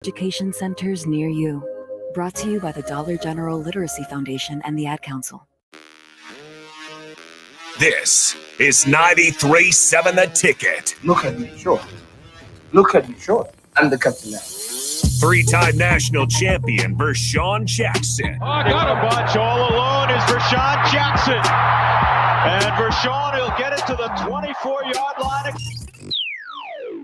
Education centers near you. Brought to you by the Dollar General Literacy Foundation and the Ad Council. This is 93.7 The Ticket. Look at me, sure. Look at me, sure. I'm the captain now. Three-time national champion Vershawn Jackson. Oh, got a bunch all alone is Vershawn Jackson. And Vershawn, he'll get it to the 24-yard line.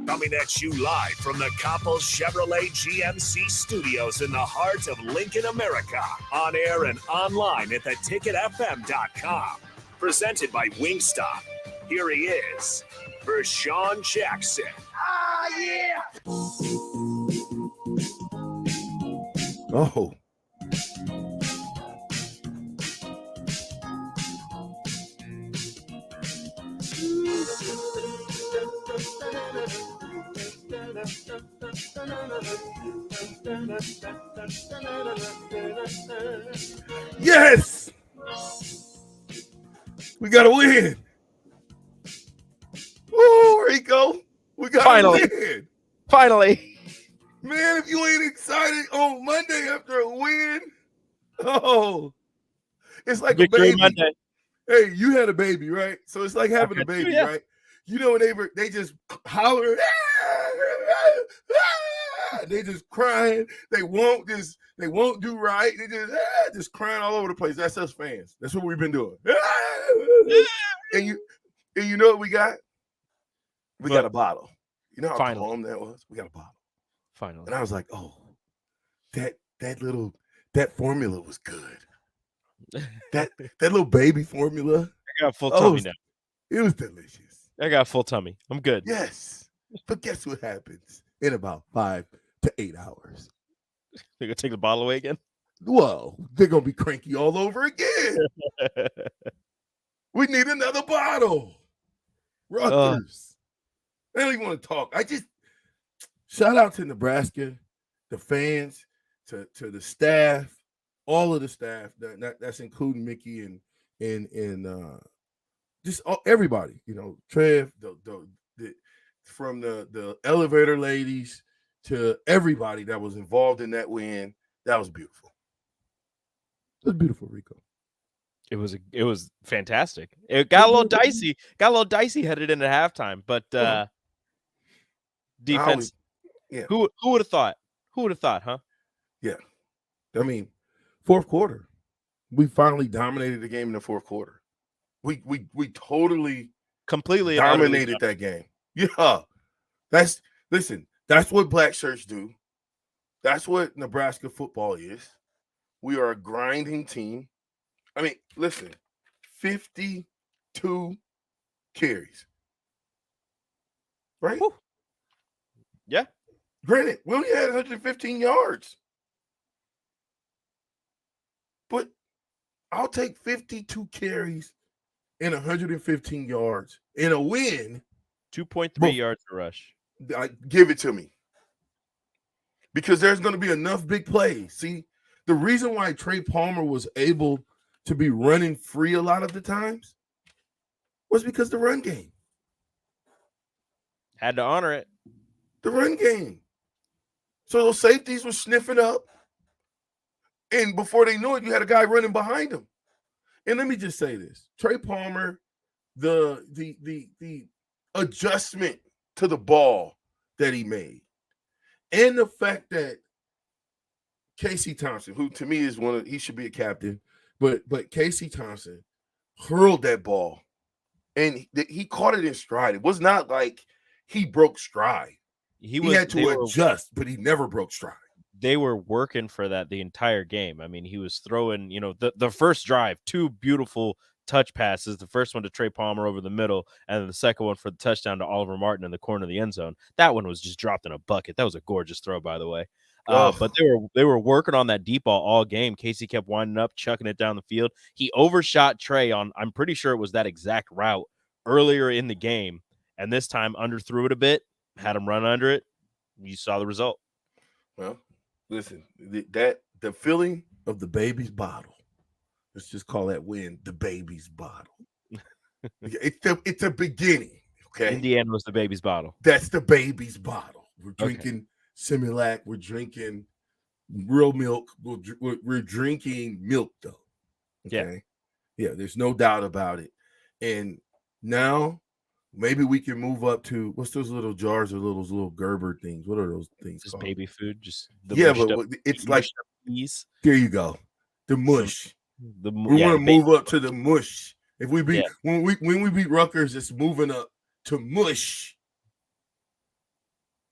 Coming at you live from the Coppel Chevrolet GMC studios in the heart of Lincoln, America. On air and online at theticketfm.com. Presented by Wingstop. Here he is, Vershawn Jackson. Ah, yeah! Oh. Yes! We got to win. Oh, Rico. We got to win. Finally. Man, if you ain't excited on Monday after a win, oh, it's like a baby. Monday. Hey, you had a baby, right? So it's like having a baby, right? You know, they just holler, they just crying. They won't do right. They just crying all over the place. That's us fans. That's what we've been doing. And you know what we got? We got a bottle. You know how calm that was? We got a bottle. Finally. And I was like, oh, that formula was good. That little baby formula. I got full tummy now. It was delicious. I got full tummy. I'm good. Yes. But guess what happens in about 5 to 8 hours? They're going to take the bottle away again? Whoa, they're going to be cranky all over again. We need another bottle. Rutgers. I don't even want to talk. Shout out to Nebraska, the fans, to the staff, all of the staff. That's including Mickey and just everybody. You know, Trev, from the elevator ladies to everybody that was involved in that win. That was beautiful. It was beautiful, Rico. It was fantastic. It got a little dicey. Got a little dicey headed into halftime, but defense. Yeah. Who would have thought? Who would have thought, huh? Yeah. I mean, fourth quarter, we finally dominated the game in the fourth quarter. We totally completely dominated that game. Yeah. That's what black shirts do. That's what Nebraska football is. We are a grinding team. I mean, listen, 52 carries. Right? Whew. Yeah. Granted, we only had 115 yards. But I'll take 52 carries and 115 yards in a win. 2.3 yards per rush. Give it to me. Because there's going to be enough big plays. See, the reason why Trey Palmer was able to be running free a lot of the times was because the run game. Had to honor it. The run game. So those safeties were sniffing up. And before they knew it, you had a guy running behind him. And let me just say this. Trey Palmer, the adjustment to the ball that he made, and the fact that Casey Thompson, who to me is he should be a captain, but Casey Thompson hurled that ball and he caught it in stride. It was not like he broke stride. He had to adjust, but he never broke stride. They were working for that the entire game. I mean, he was throwing, the first drive, 2 beautiful touch passes. The first one to Trey Palmer over the middle, and then the second one for the touchdown to Oliver Martin in the corner of the end zone. That one was just dropped in a bucket. That was a gorgeous throw, by the way. But they were working on that deep ball all game. Casey kept winding up, chucking it down the field. He overshot Trey on, I'm pretty sure it was that exact route earlier in the game, and this time underthrew it a bit, had him run under it. You saw the result. Well, listen, the feeling of the baby's bottle. Let's just call that win the baby's bottle. It's a beginning. Okay. Indiana was the baby's bottle. That's the baby's bottle. We're drinking Similac. We're drinking real milk. We're drinking milk, though. Okay. Yeah, there's no doubt about it. And now maybe we can move up to what's those little jars or those little Gerber things? What are those things Just called? baby food. Just the but it's like peas. There you go. The mush. We want to move up to the mush. If we beat when we beat Rutgers, it's moving up to mush.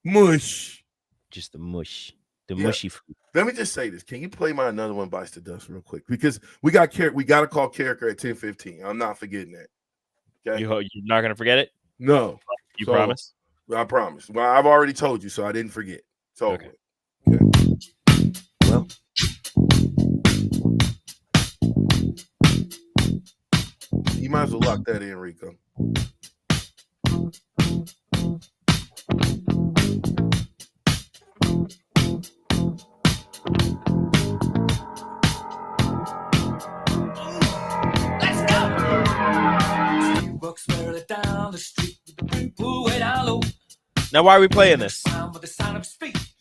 Mush. Just the mush. The mushy food. Let me just say this. Can you play my Another One Bites the Dust real quick? Because we got to call CARRIKER at 10:15. I'm not forgetting that. Okay. You're not gonna forget it? No. You promise? I promise. Well, I've already told you, so I didn't forget. So okay. Well, you might as well lock that in, Rico. Now, why are we playing this? Do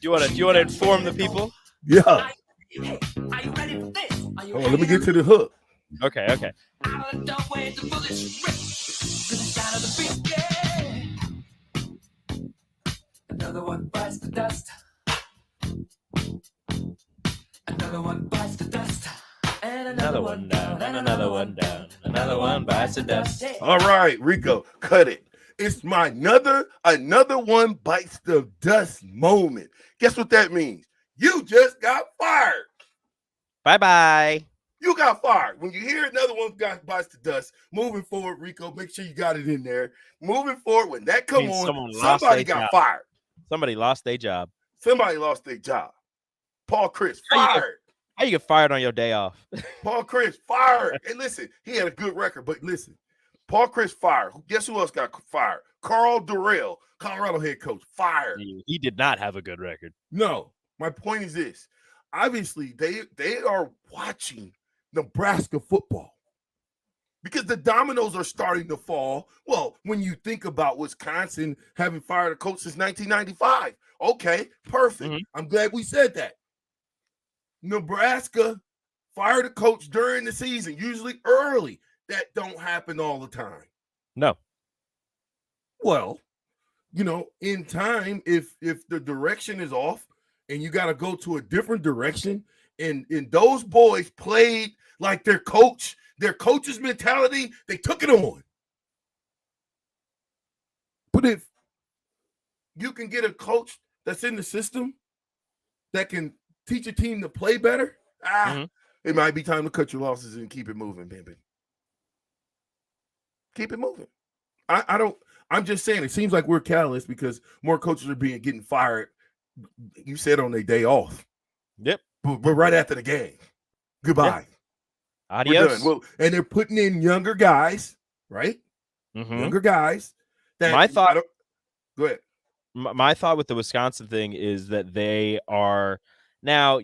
you want to inform the people? Yeah. Oh, let me get to the hook. Okay. Another one bites the dust. Another one bites the dust. And another one down. And another one down. Another one bites the dust. All right, Rico, cut it. It's my another one bites the dust moment. Guess what that means? You just got fired. Bye-bye. You got fired. When you hear another one bites the dust, moving forward, Rico, make sure you got it in there. Moving forward, when that come on, somebody got fired. Somebody lost their job. Somebody lost their job. Paul Chris fired. How you get fired on your day off? Paul Chris fired. And listen, he had a good record, but listen, Paul Chris fired. Guess who else got fired? Carl Durrell, Colorado head coach, fired. He did not have a good record. No, my point is this. Obviously, they are watching Nebraska football because the dominoes are starting to fall. Well, when you think about Wisconsin having fired a coach since 1995. Okay, perfect. Mm-hmm. I'm glad we said that. Nebraska fired a coach during the season, usually early. That don't happen all the time. No. Well, in time, if the direction is off and you got to go to a different direction, and those boys played like their coach's mentality, they took it on. But if you can get a coach that's in the system that can teach a team to play better, it might be time to cut your losses and keep it moving, baby. Keep it moving. I'm just saying, it seems like we're catalyst because more coaches are getting fired. You said on their day off. Yep. But right after the game. Goodbye. Yep. Adios. Well, and they're putting in younger guys, right? Mm-hmm. Younger guys. Go ahead. My thought with the Wisconsin thing is that they are now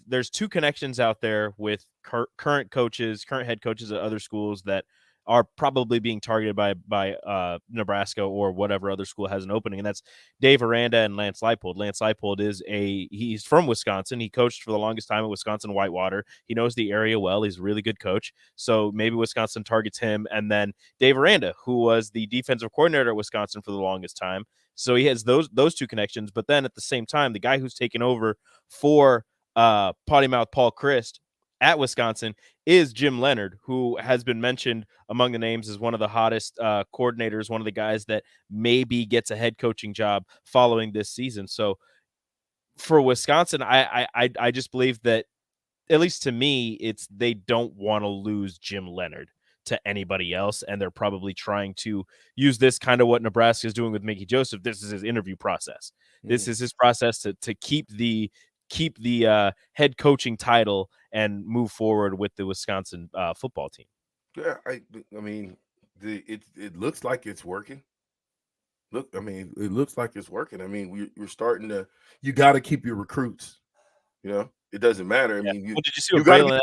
there's two connections out there with current head coaches at other schools that are probably being targeted by Nebraska or whatever other school has an opening, and that's Dave Aranda and Lance Leipold. Lance Leipold he's from Wisconsin. He coached for the longest time at Wisconsin Whitewater. He knows the area well. He's a really good coach. So maybe Wisconsin targets him, and then Dave Aranda, who was the defensive coordinator at Wisconsin for the longest time. So he has those two connections. But then at the same time, the guy who's taken over for Potty Mouth Paul Chryst at Wisconsin is Jim Leonard, who has been mentioned among the names as one of the hottest coordinators, one of the guys that maybe gets a head coaching job following this season. So for Wisconsin, I just believe that, at least to me, they don't want to lose Jim Leonard to anybody else, and they're probably trying to use this kind of what Nebraska is doing with Mickey Joseph. This is his interview process. This is his process to keep the head coaching title and move forward with the Wisconsin football team. Yeah, I mean, it looks like it's working. It looks like it's working. I mean, we're starting to. You got to keep your recruits. It doesn't matter. I mean, did you see what Braylon Allen?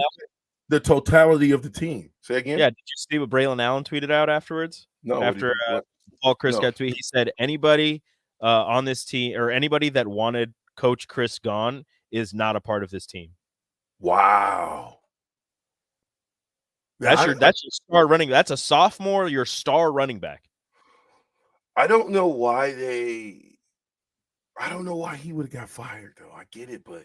The totality of the team. Say again. Yeah, did you see what Braylon Allen tweeted out afterwards? No. After Paul Chryst got tweeted, he said anybody on this team or anybody that wanted Coach Chris gone, is not a part of this team. Wow. That's your star running. That's a sophomore, your star running back. I don't know why he would have got fired though. I get it, but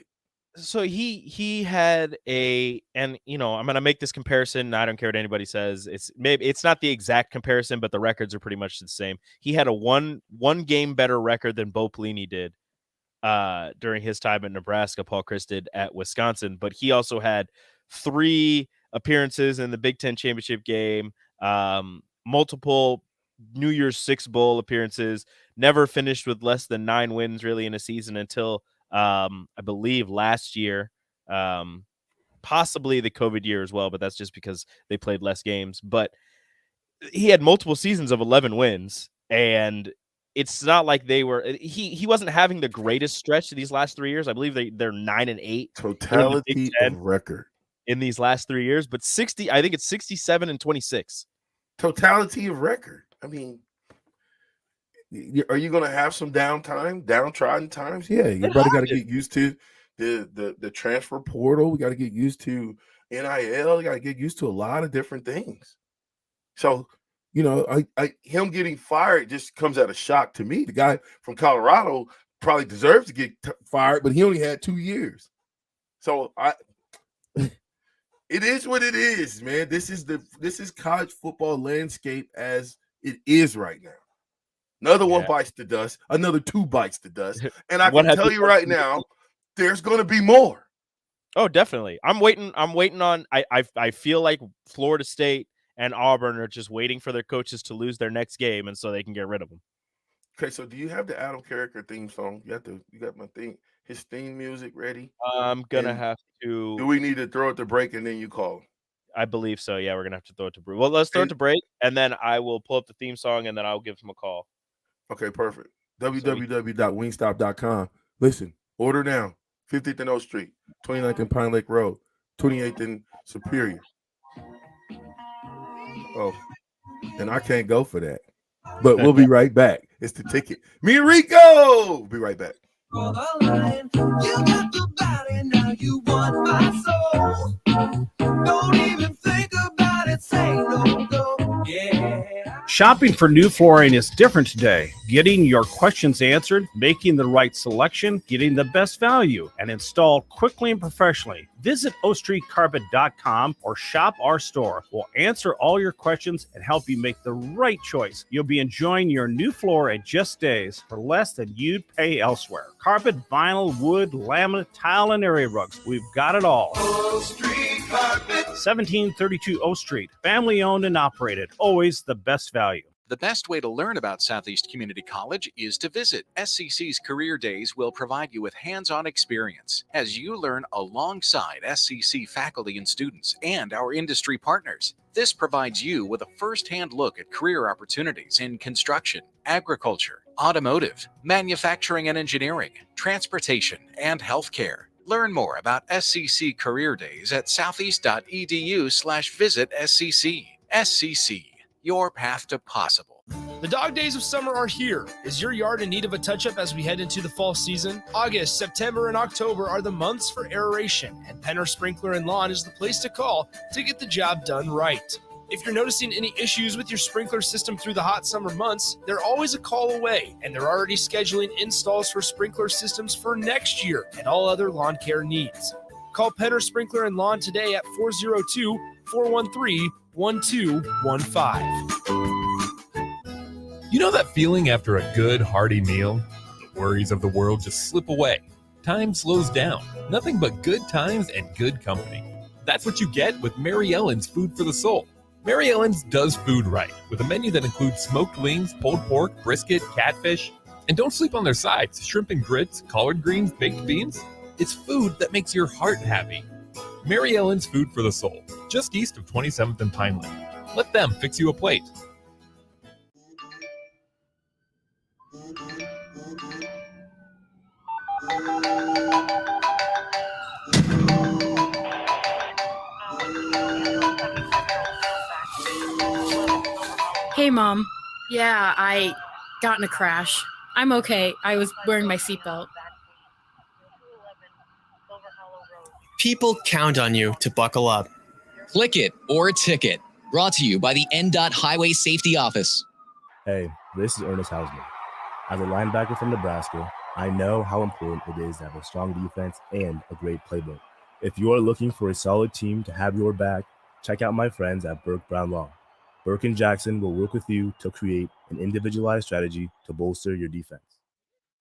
so he had and I'm gonna make this comparison. I don't care what anybody says. It's not the exact comparison, but the records are pretty much the same. He had a one game better record than Bo Pelini did during his time at Nebraska. Paul Chryst did at Wisconsin, but he also had 3 appearances in the Big Ten championship game, multiple New Year's Six Bowl appearances, never finished with less than 9 wins really in a season until I believe last year, possibly the COVID year as well, but that's just because they played less games. But he had multiple seasons of 11 wins, and it's not like they were he wasn't having the greatest stretch these last 3 years. I believe they're 9-8 totality of record in these last 3 years, but 60, I think it's 67-26. Totality of record. I mean, are you going to have some downtrodden times? Yeah, everybody got to get used to the transfer portal. We got to get used to NIL. We got to get used to a lot of different things. So, him getting fired just comes at a shock to me. The guy from Colorado probably deserves to get fired, but he only had 2 years. So it is what it is, man. This is college football landscape as it is right now. Another one bites the dust. Another 2 bites the dust. And I can tell you right now, there's going to be more. Oh, definitely. I'm waiting on. I feel like Florida State and Auburn are just waiting for their coaches to lose their next game, and so they can get rid of them. Okay, so do you have the Adam Carriker theme song? You got his theme music ready? I'm gonna have to. Do we need to throw it to break and then you call? I believe so. Yeah, we're gonna have to throw it to break. Well, let's throw it to break, and then I will pull up the theme song, and then I'll give him a call. Okay, perfect. www.wingstop.com. Listen, order now. 50th and O Street, 29th and Pine Lake Road, 28th and Superior. Oh, and I can't go for that. But we'll be right back. It's the ticket. Me and Rico. Be right back. You got the body, now you want my soul. Don't even think about it, say no go. Yeah. Shopping for new flooring is different today. Getting your questions answered, making the right selection, getting the best value, and installed quickly and professionally. Visit ostreetcarpet.com or shop our store. We'll answer all your questions and help you make the right choice. You'll be enjoying your new floor in just days for less than you'd pay elsewhere. Carpet, vinyl, wood, laminate, tile, and area rugs. We've got it all. O Street Carpet. 1732 O Street. Family owned and operated. Always the best value. The best way to learn about Southeast Community College is to visit. SCC's Career Days will provide you with hands-on experience as you learn alongside SCC faculty and students and our industry partners. This provides you with a first-hand look at career opportunities in construction, agriculture, automotive, manufacturing and engineering, transportation, and healthcare. Learn more about SCC Career Days at southeast.edu/visit SCC. SCC. Your path to possible. The dog days of summer are here. Is your yard in need of a touch-up as we head into the fall season? August, September, and October are the months for aeration, and Penner Sprinkler and Lawn is the place to call to get the job done right. If you're noticing any issues with your sprinkler system through the hot summer months, they're always a call away, and they're already scheduling installs for sprinkler systems for next year and all other lawn care needs. Call Penner Sprinkler and Lawn today at 402-413-1215. You know that feeling after a good, hearty meal? The worries of the world just slip away. Time slows down. Nothing but good times and good company. That's what you get with Mary Ellen's Food for the Soul. Mary Ellen's does food right, with a menu that includes smoked wings, pulled pork, brisket, catfish. And don't sleep on their sides, shrimp and grits, collard greens, baked beans. It's food that makes your heart happy. Mary Ellen's Food for the Soul, just east of 27th and Pine Lake. Let them fix you a plate. Hey, Mom. Yeah, I got in a crash. I'm okay. I was wearing my seatbelt. People count on you to buckle up. Click it or ticket. Brought to you by the NDOT Highway Safety Office. Hey, this is Ernest Hausman. As a linebacker from Nebraska, I know how important it is to have a strong defense and a great playbook. If you are looking for a solid team to have your back, check out my friends at Burke Brown Law. Burke and Jackson will work with you to create an individualized strategy to bolster your defense.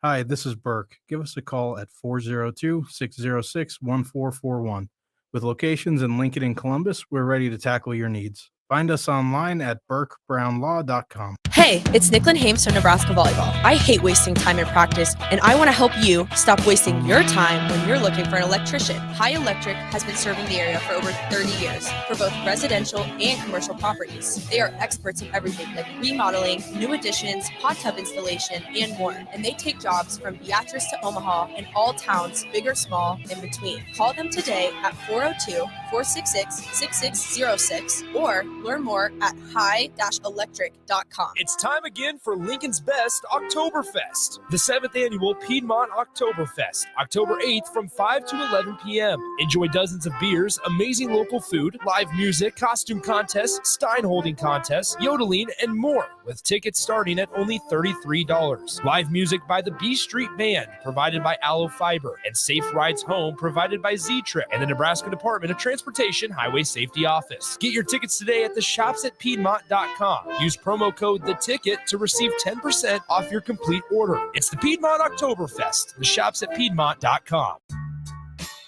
Hi, this is Burke. Give us a call at 402-606-1441. With locations in Lincoln and Columbus, we're ready to tackle your needs. Find us online at burkebrownlaw.com. Hey, it's Nicklin Hames from Nebraska Volleyball. I hate wasting time in practice, and I want to help you stop wasting your time when you're looking for an electrician. High Electric has been serving the area for over 30 years for both residential and commercial properties. They are experts in everything like remodeling, new additions, hot tub installation, and more. And they take jobs from Beatrice to Omaha and all towns, big or small, in between. Call them today at 402-466-6606 or learn more at high-electric.com. It's time again for Lincoln's Best Oktoberfest, the 7th annual Piedmont Oktoberfest, October 8th from 5 to 11 p.m. Enjoy dozens of beers, amazing local food, live music, costume contests, stein holding contests, yodeling, and more, with tickets starting at only $33. Live music by the B Street Band, provided by Aloe Fiber, and safe rides home, provided by Z-Trip and the Nebraska Department of Transportation Highway Safety Office. Get your tickets today at the shops at Piedmont.com. Use promo code THETICKET to receive 10% off your complete order. It's the Piedmont Oktoberfest. The shops at Piedmont.com.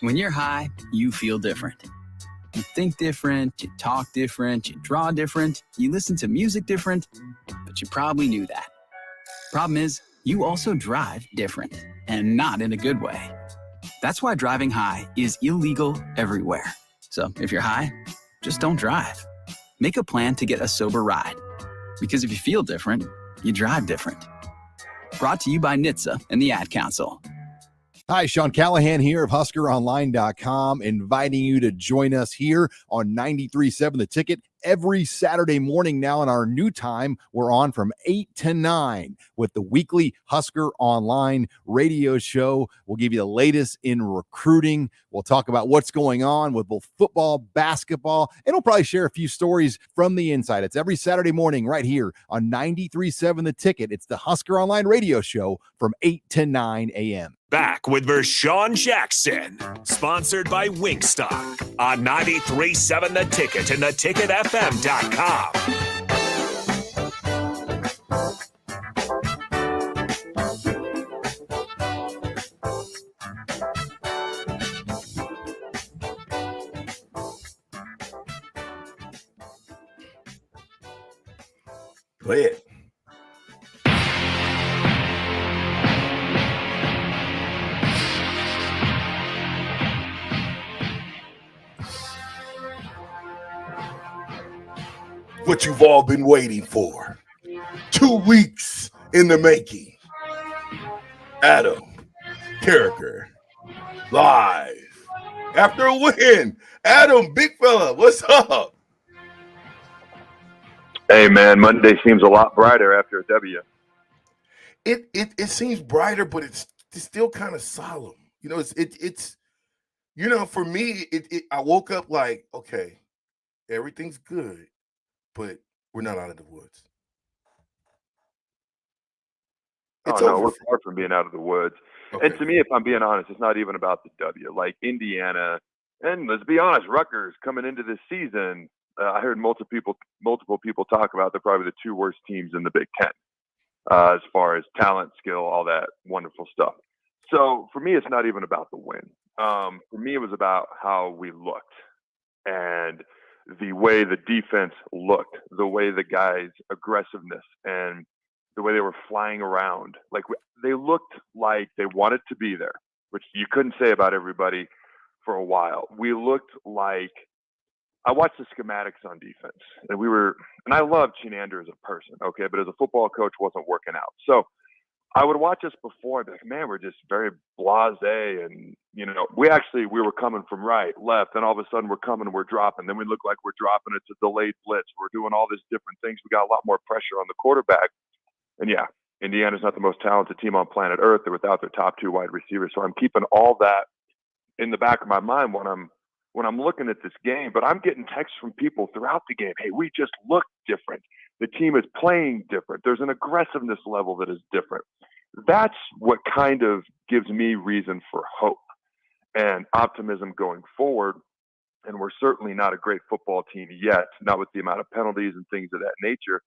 When you're high, you feel different. You think different, you talk different, you draw different, you listen to music different, but you probably knew that. Problem is, you also drive different, and not in a good way. That's why driving high is illegal everywhere. So if you're high, just don't drive. Make a plan to get a sober ride. Because if you feel different, you drive different. Brought to you by NHTSA and the Ad Council. Hi, Sean Callahan here of HuskerOnline.com, inviting you to join us here on 93.7 The Ticket every Saturday morning. Now in our new time, we're on from 8 to 9 with the weekly Husker Online radio show. We'll give you the latest in recruiting. We'll talk about what's going on with both football, basketball, and we'll probably share a few stories from the inside. It's every Saturday morning right here on 93.7 The Ticket. It's the Husker Online radio show from 8 to 9 a.m. Back with Vershawn Jackson, sponsored by Wingstop on 93.7 The Ticket and theticketfm.com. Play it. What you've all been waiting for. 2 weeks in the making. Adam CARRIKER live after a win. Adam, big fella, what's up? Hey man, Monday seems a lot brighter after a W. It seems brighter, but it's still kind of solemn. You know, it's you know, for me, I woke up like, okay, everything's good, but we're not out of the woods. Oh no, we're far from being out of the woods. Okay. And to me, if I'm being honest, it's not even about the W. Like Indiana, and let's be honest, Rutgers coming into this season, I heard multiple people talk about they're probably the 2 worst teams in the Big Ten as far as talent, skill, all that wonderful stuff. So for me, it's not even about the win. For me, it was about how we looked and the way the defense looked, the way the guys' aggressiveness and the way they were flying around. Like they looked like they wanted to be there, which you couldn't say about everybody for a while. We looked like, I watched the schematics on defense and I love Chenander as a person, okay, but as a football coach, wasn't working out. So I would watch us before and be like, man, we're just very blasé. And, you know, we were coming from right, left, and all of a sudden we're coming and we're dropping. Then we look like we're dropping. It's a delayed blitz. We're doing all these different things. We got a lot more pressure on the quarterback. And yeah, Indiana's not the most talented team on planet Earth. They're without their top 2 wide receivers. So I'm keeping all that in the back of my mind when I'm looking at this game, but I'm getting texts from people throughout the game. Hey, we just look different. The team is playing different. There's an aggressiveness level that is different. That's what kind of gives me reason for hope and optimism going forward. And we're certainly not a great football team yet, not with the amount of penalties and things of that nature.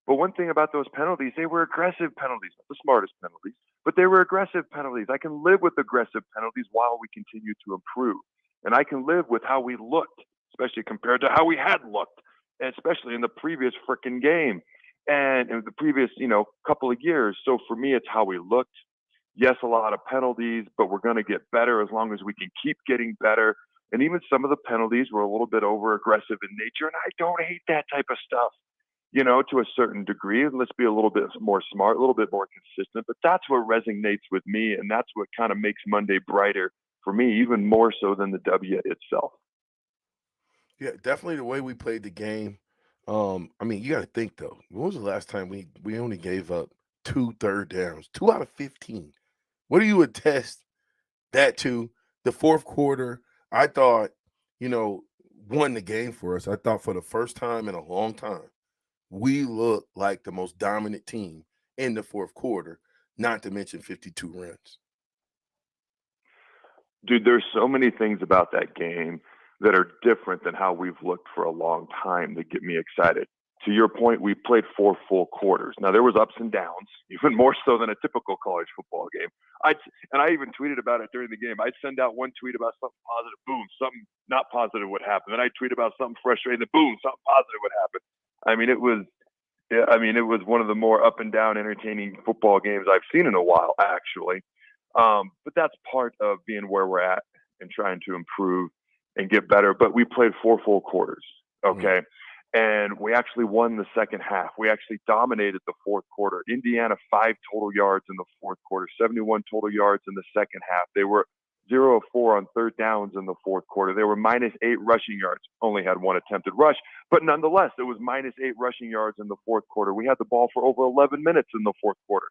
But one thing about those penalties, they were aggressive penalties, not the smartest penalties, but they were aggressive penalties. I can live with aggressive penalties while we continue to improve. And I can live with how we looked, especially compared to how we had looked, and especially in the previous freaking game and in the previous, couple of years. So for me, it's how we looked. Yes, a lot of penalties, but we're going to get better as long as we can keep getting better. And even some of the penalties were a little bit over aggressive in nature. And I don't hate that type of stuff, to a certain degree. And let's be a little bit more smart, a little bit more consistent. But that's what resonates with me. And that's what kind of makes Monday brighter for me, even more so than the W itself. Yeah, definitely the way we played the game. You got to think, though. When was the last time we only gave up 2 third downs? 2 out of 15. What do you attest that to? The fourth quarter, I thought, won the game for us. I thought for the first time in a long time, we looked like the most dominant team in the fourth quarter, not to mention 52 runs. Dude, there's so many things about that game that are different than how we've looked for a long time that get me excited. To your point, we played 4 full quarters. Now, there was ups and downs, even more so than a typical college football game. I even tweeted about it during the game. I'd send out one tweet about something positive, boom, something not positive would happen. Then I'd tweet about something frustrating, then boom, something positive would happen. It was one of the more up and down entertaining football games I've seen in a while, actually. But that's part of being where we're at and trying to improve and get better. But we played 4 full quarters, okay? And we actually won the second half. We actually dominated the fourth quarter. Indiana, 5 total yards in the fourth quarter, 71 total yards in the second half. They were 0 of 4 on third downs in the fourth quarter. They were -8 rushing yards, only had 1 attempted rush. But nonetheless, it was -8 rushing yards in the fourth quarter. We had the ball for over 11 minutes in the fourth quarter.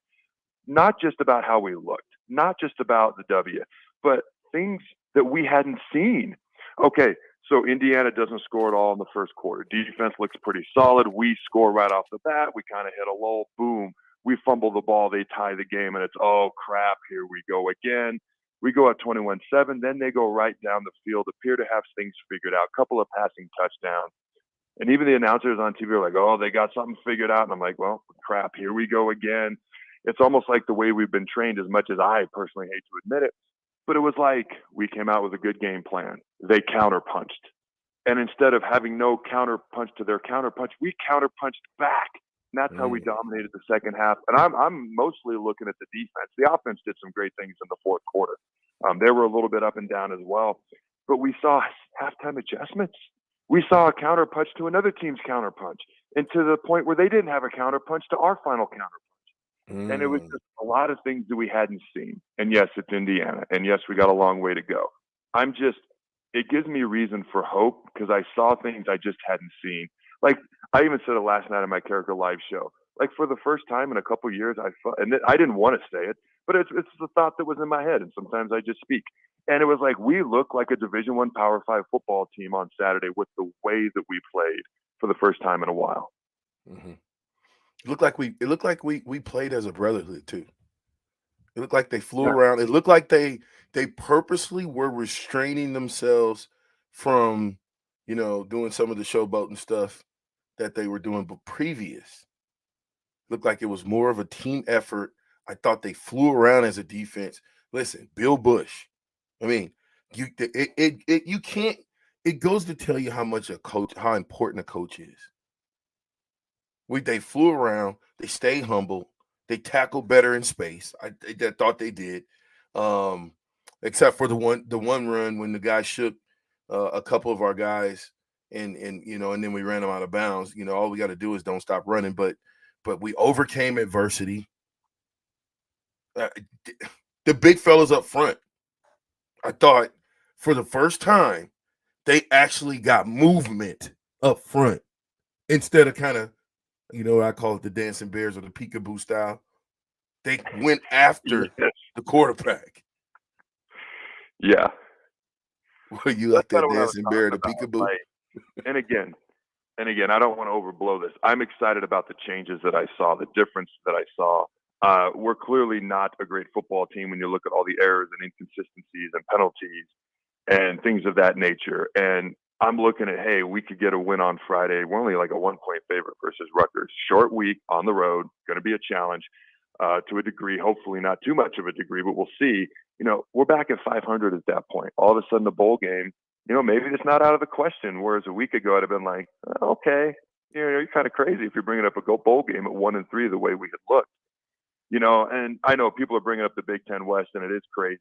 Not just about how we looked, not just about the W, but things that we hadn't seen. Okay, so Indiana doesn't score at all in the first quarter. Defense looks pretty solid. We score right off the bat. We kind of hit a lull. Boom. We fumble the ball. They tie the game, and it's, oh, crap, here we go again. We go at 21-7. Then they go right down the field, appear to have things figured out, couple of passing touchdowns. And even the announcers on TV are like, oh, they got something figured out. And I'm like, well, crap, here we go again. It's almost like the way we've been trained, as much as I personally hate to admit it. But it was like we came out with a good game plan. They counterpunched. And instead of having no counterpunch to their counterpunch, we counterpunched back. And that's how we dominated the second half. And I'm mostly looking at the defense. The offense did some great things in the fourth quarter. They were a little bit up and down as well. But we saw halftime adjustments. We saw a counterpunch to another team's counterpunch, and to the point where they didn't have a counterpunch to our final counterpunch. And it was just a lot of things that we hadn't seen. And yes, it's Indiana. And yes, we got a long way to go. It gives me reason for hope because I saw things I just hadn't seen. Like, I even said it last night on my Carriker Live show. Like, for the first time in a couple of years, I didn't want to say it, but it's the thought that was in my head. And sometimes I just speak. And it was like, we look like a Division I Power 5 football team on Saturday with the way that we played for the first time in a while. Mm-hmm. It looked like we played as a brotherhood too. It looked like they flew around. It looked like they purposely were restraining themselves from, doing some of the showboating stuff that they were doing previous. It looked like it was more of a team effort. I thought they flew around as a defense. Listen, Bill Bush. I mean, you can't. It goes to tell you how important a coach is. They flew around. They stayed humble. They tackled better in space. I thought they did, except for the one run when the guy shook a couple of our guys, and then we ran them out of bounds. All we got to do is don't stop running. But we overcame adversity. The big fellas up front, I thought for the first time they actually got movement up front instead of kind of. I call it the dancing bears or the peekaboo style. They went after the quarterback. Yeah. Well, you out That's there kind of what I was dancing bear talking the about. peekaboo? Like, and again, I don't want to overblow this. I'm excited about the changes that I saw, the difference that I saw. We're clearly not a great football team when you look at all the errors and inconsistencies and penalties and things of that nature. And I'm looking at, hey, we could get a win on Friday. We're only like a 1-point favorite versus Rutgers. Short week on the road, going to be a challenge to a degree. Hopefully not too much of a degree, but we'll see. We're back at 500 at that point. All of a sudden, the bowl game, maybe it's not out of the question. Whereas a week ago, I'd have been like, okay, you're kind of crazy if you're bringing up a bowl game at 1-3 the way we had looked. And I know people are bringing up the Big Ten West, and it is crazy.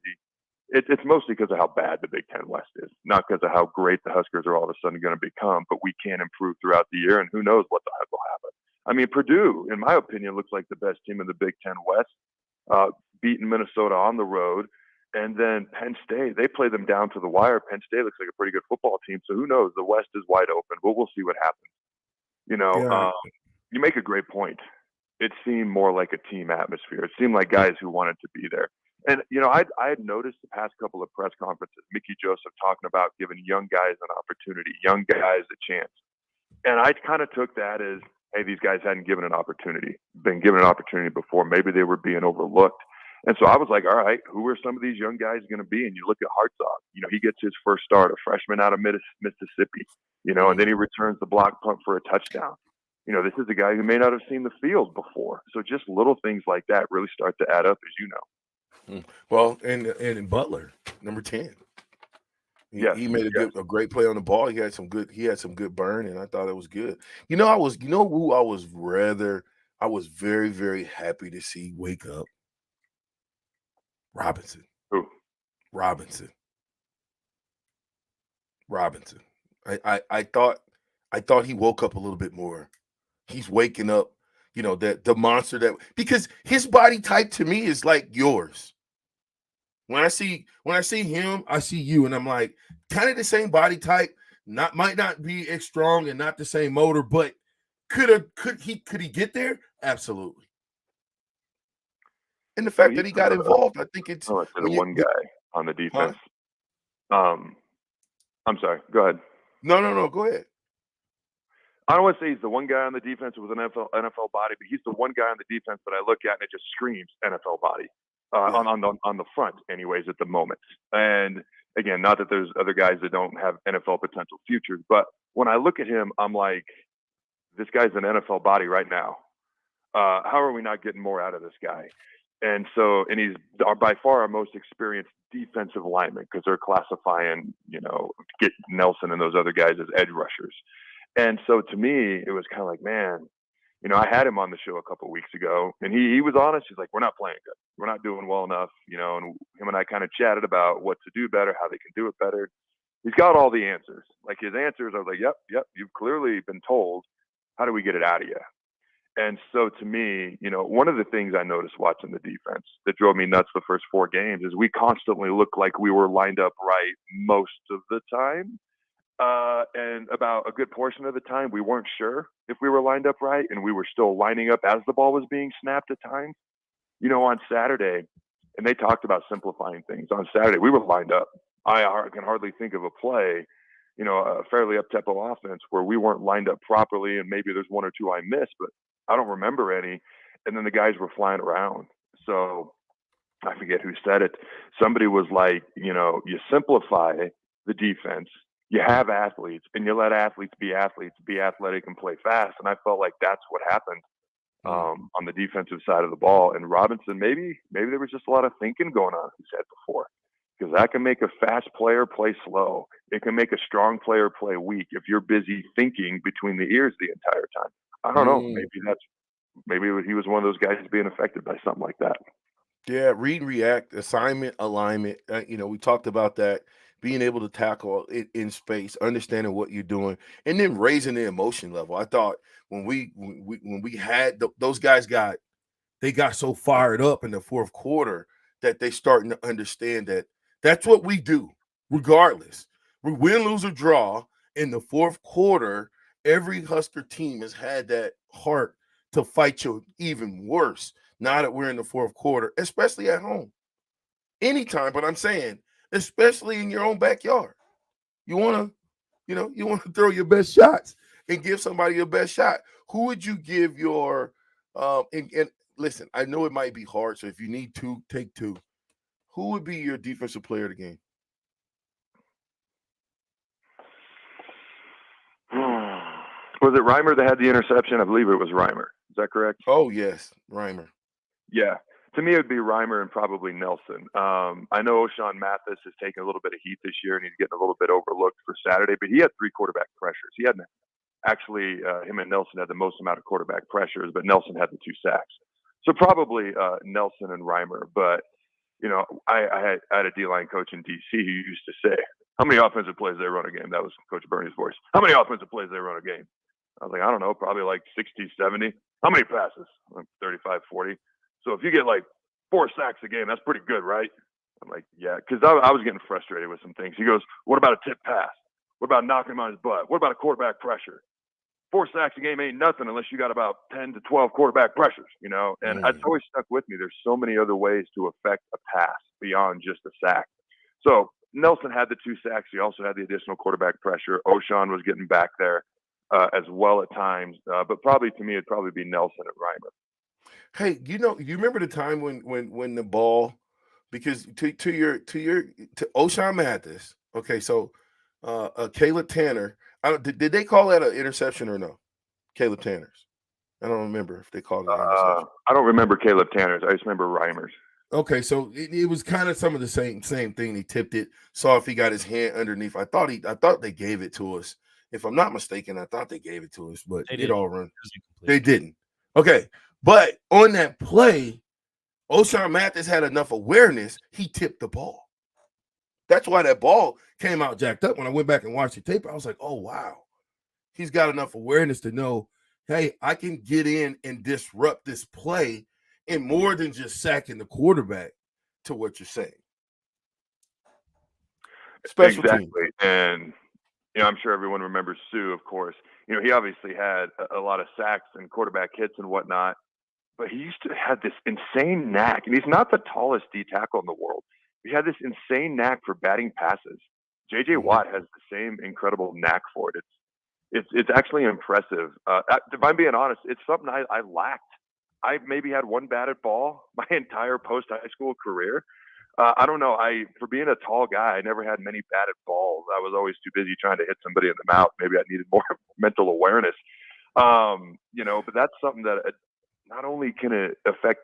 It's mostly because of how bad the Big Ten West is, not because of how great the Huskers are all of a sudden going to become. But we can improve throughout the year, and who knows what the heck will happen. I mean, Purdue, in my opinion, looks like the best team in the Big Ten West, beating Minnesota on the road. And then Penn State, they play them down to the wire. Penn State looks like a pretty good football team. So who knows? The West is wide open, but we'll see what happens. You make a great point. It seemed more like a team atmosphere. It seemed like guys who wanted to be there. And, I had noticed the past couple of press conferences, Mickey Joseph talking about giving young guys an opportunity, young guys a chance. And I kind of took that as, hey, these guys hadn't been given an opportunity before. Maybe they were being overlooked. And so I was like, all right, who are some of these young guys going to be? And you look at Hartzog, he gets his first start, a freshman out of Mississippi, and then he returns the block punt for a touchdown. This is a guy who may not have seen the field before. So just little things like that really start to add up, as you know. Well, and Butler, number 10. He made a great play on the ball. He had some good burn, and I thought it was good. I was very, very happy to see wake up. Robinson. Who? Robinson. I thought he woke up a little bit more. He's waking up, that the monster because his body type to me is like yours. When I see him, I see you, and I'm like, kind of the same body type. Might not be as strong and not the same motor, but could he get there? Absolutely. And the fact that he got involved, I think it's the one guy on the defense. I'm sorry. Go ahead. No. Go ahead. I don't want to say he's the one guy on the defense with an NFL body, but he's the one guy on the defense that I look at and it just screams NFL body on the front, anyways, at the moment. And again, not that there's other guys that don't have NFL potential futures, but when I look at him, I'm like, this guy's an NFL body right now. How are we not getting more out of this guy? And he's by far our most experienced defensive lineman because they're classifying, get Nelson and those other guys as edge rushers. And so to me, it was kind of like, man, I had him on the show a couple of weeks ago and he was honest. He's like, we're not playing good. We're not doing well enough, and him and I kind of chatted about what to do better, how they can do it better. He's got all the answers. Like his answers, I was like, yep, you've clearly been told. How do we get it out of you? And so to me, one of the things I noticed watching the defense that drove me nuts the first 4 games is we constantly looked like we were lined up right most of the time. And about a good portion of the time, we weren't sure if we were lined up right, and we were still lining up as the ball was being snapped at times. On Saturday, and they talked about simplifying things. On Saturday, we were lined up. I can hardly think of a play, a fairly up-tempo offense where we weren't lined up properly, and maybe there's 1 or 2 I missed, but I don't remember any. And then the guys were flying around. So I forget who said it. Somebody was like, you simplify the defense, you have athletes, and you let athletes, be athletic and play fast. And I felt like that's what happened on the defensive side of the ball. And Robinson, maybe there was just a lot of thinking going on, he said before, because that can make a fast player play slow. It can make a strong player play weak if you're busy thinking between the ears the entire time. I don't know. Maybe he was one of those guys being affected by something like that. Yeah, read and react, assignment, alignment. We talked about that, being able to tackle it in space, understanding what you're doing, and then raising the emotion level. I thought when we had those guys got so fired up in the fourth quarter that they starting to understand that that's what we do, regardless. We win, lose, or draw in the fourth quarter. Every Husker team has had that heart to fight you even worse now that we're in the fourth quarter, especially at home. Anytime, but I'm saying, especially in your own backyard. You want to throw your best shots and give somebody your best shot. Who would you give your and listen, I know it might be hard, so if you need two, take two. Who would be your defensive player of the game? Was it Reimer that had the interception? I believe it was Reimer. Is that correct? Oh, yes, Reimer. Yeah. To me, it would be Reimer and probably Nelson. I know O'Shawn Mathis has taken a little bit of heat this year, and he's getting a little bit overlooked for Saturday, but he had 3 quarterback pressures. He had actually, him and Nelson had the most amount of quarterback pressures, but Nelson had the 2 sacks. So probably Nelson and Reimer. But, I had a D-line coach in D.C. who used to say, how many offensive plays they run a game? That was Coach Bernie's voice. How many offensive plays they run a game? I was like, I don't know, probably like 60, 70. How many passes? Like 35, 40. So if you get like 4 sacks a game, that's pretty good, right? I'm like, yeah, because I was getting frustrated with some things. He goes, what about a tip pass? What about knocking him on his butt? What about a quarterback pressure? 4 sacks a game ain't nothing unless you got about 10 to 12 quarterback pressures, And it's always stuck with me. There's so many other ways to affect a pass beyond just a sack. So Nelson had the 2 sacks. He also had the additional quarterback pressure. O'Shawn was getting back there as well at times. But probably to me, it'd probably be Nelson and Reimer. Hey, you remember the time when the ball, because to O'Shawn Mathis, okay, so Caleb Tanner, did they call that an interception or no? Caleb Tanner's. I don't remember if they called it an interception. I don't remember Caleb Tanner's. I just remember Reimer's. Okay, so it was kind of some of the same thing. He tipped it, saw if he got his hand underneath. I thought they gave it to us. If I'm not mistaken, I thought they gave it to us, but it all run. They didn't. Okay, but on that play, O'Shawn Mathis had enough awareness. He tipped the ball. That's why that ball came out jacked up. When I went back and watched the tape, I was like, oh, wow. He's got enough awareness to know, hey, I can get in and disrupt this play, and more than just sacking the quarterback, to what you're saying. Special exactly. team. And, I'm sure everyone remembers Sue, of course. He obviously had a lot of sacks and quarterback hits and whatnot, but he used to have this insane knack. And he's not the tallest D tackle in the world. He had this insane knack for batting passes. J.J. Watt has the same incredible knack for it. It's actually impressive. If I'm being honest, it's something I lacked. I maybe had one batted ball my entire post-high school career. I don't know. For being a tall guy, I never had many batted balls. I was always too busy trying to hit somebody in the mouth. Maybe I needed more mental awareness. But that's something that not only can it affect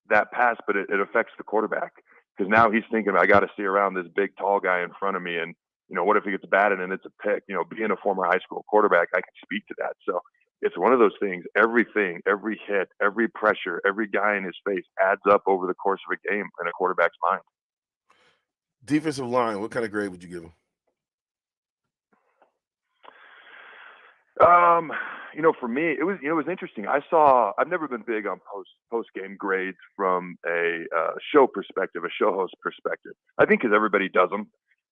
that pass, but it affects the quarterback. Because now he's thinking, I got to see around this big, tall guy in front of me. And, what if he gets batted and it's a pick? Being a former high school quarterback, I can speak to that. So it's one of those things. Everything, every hit, every pressure, every guy in his face adds up over the course of a game in a quarterback's mind. Defensive line, what kind of grade would you give him? For me, it was interesting. I've never been big on post game grades from a show perspective, a show host perspective. I think because everybody does them,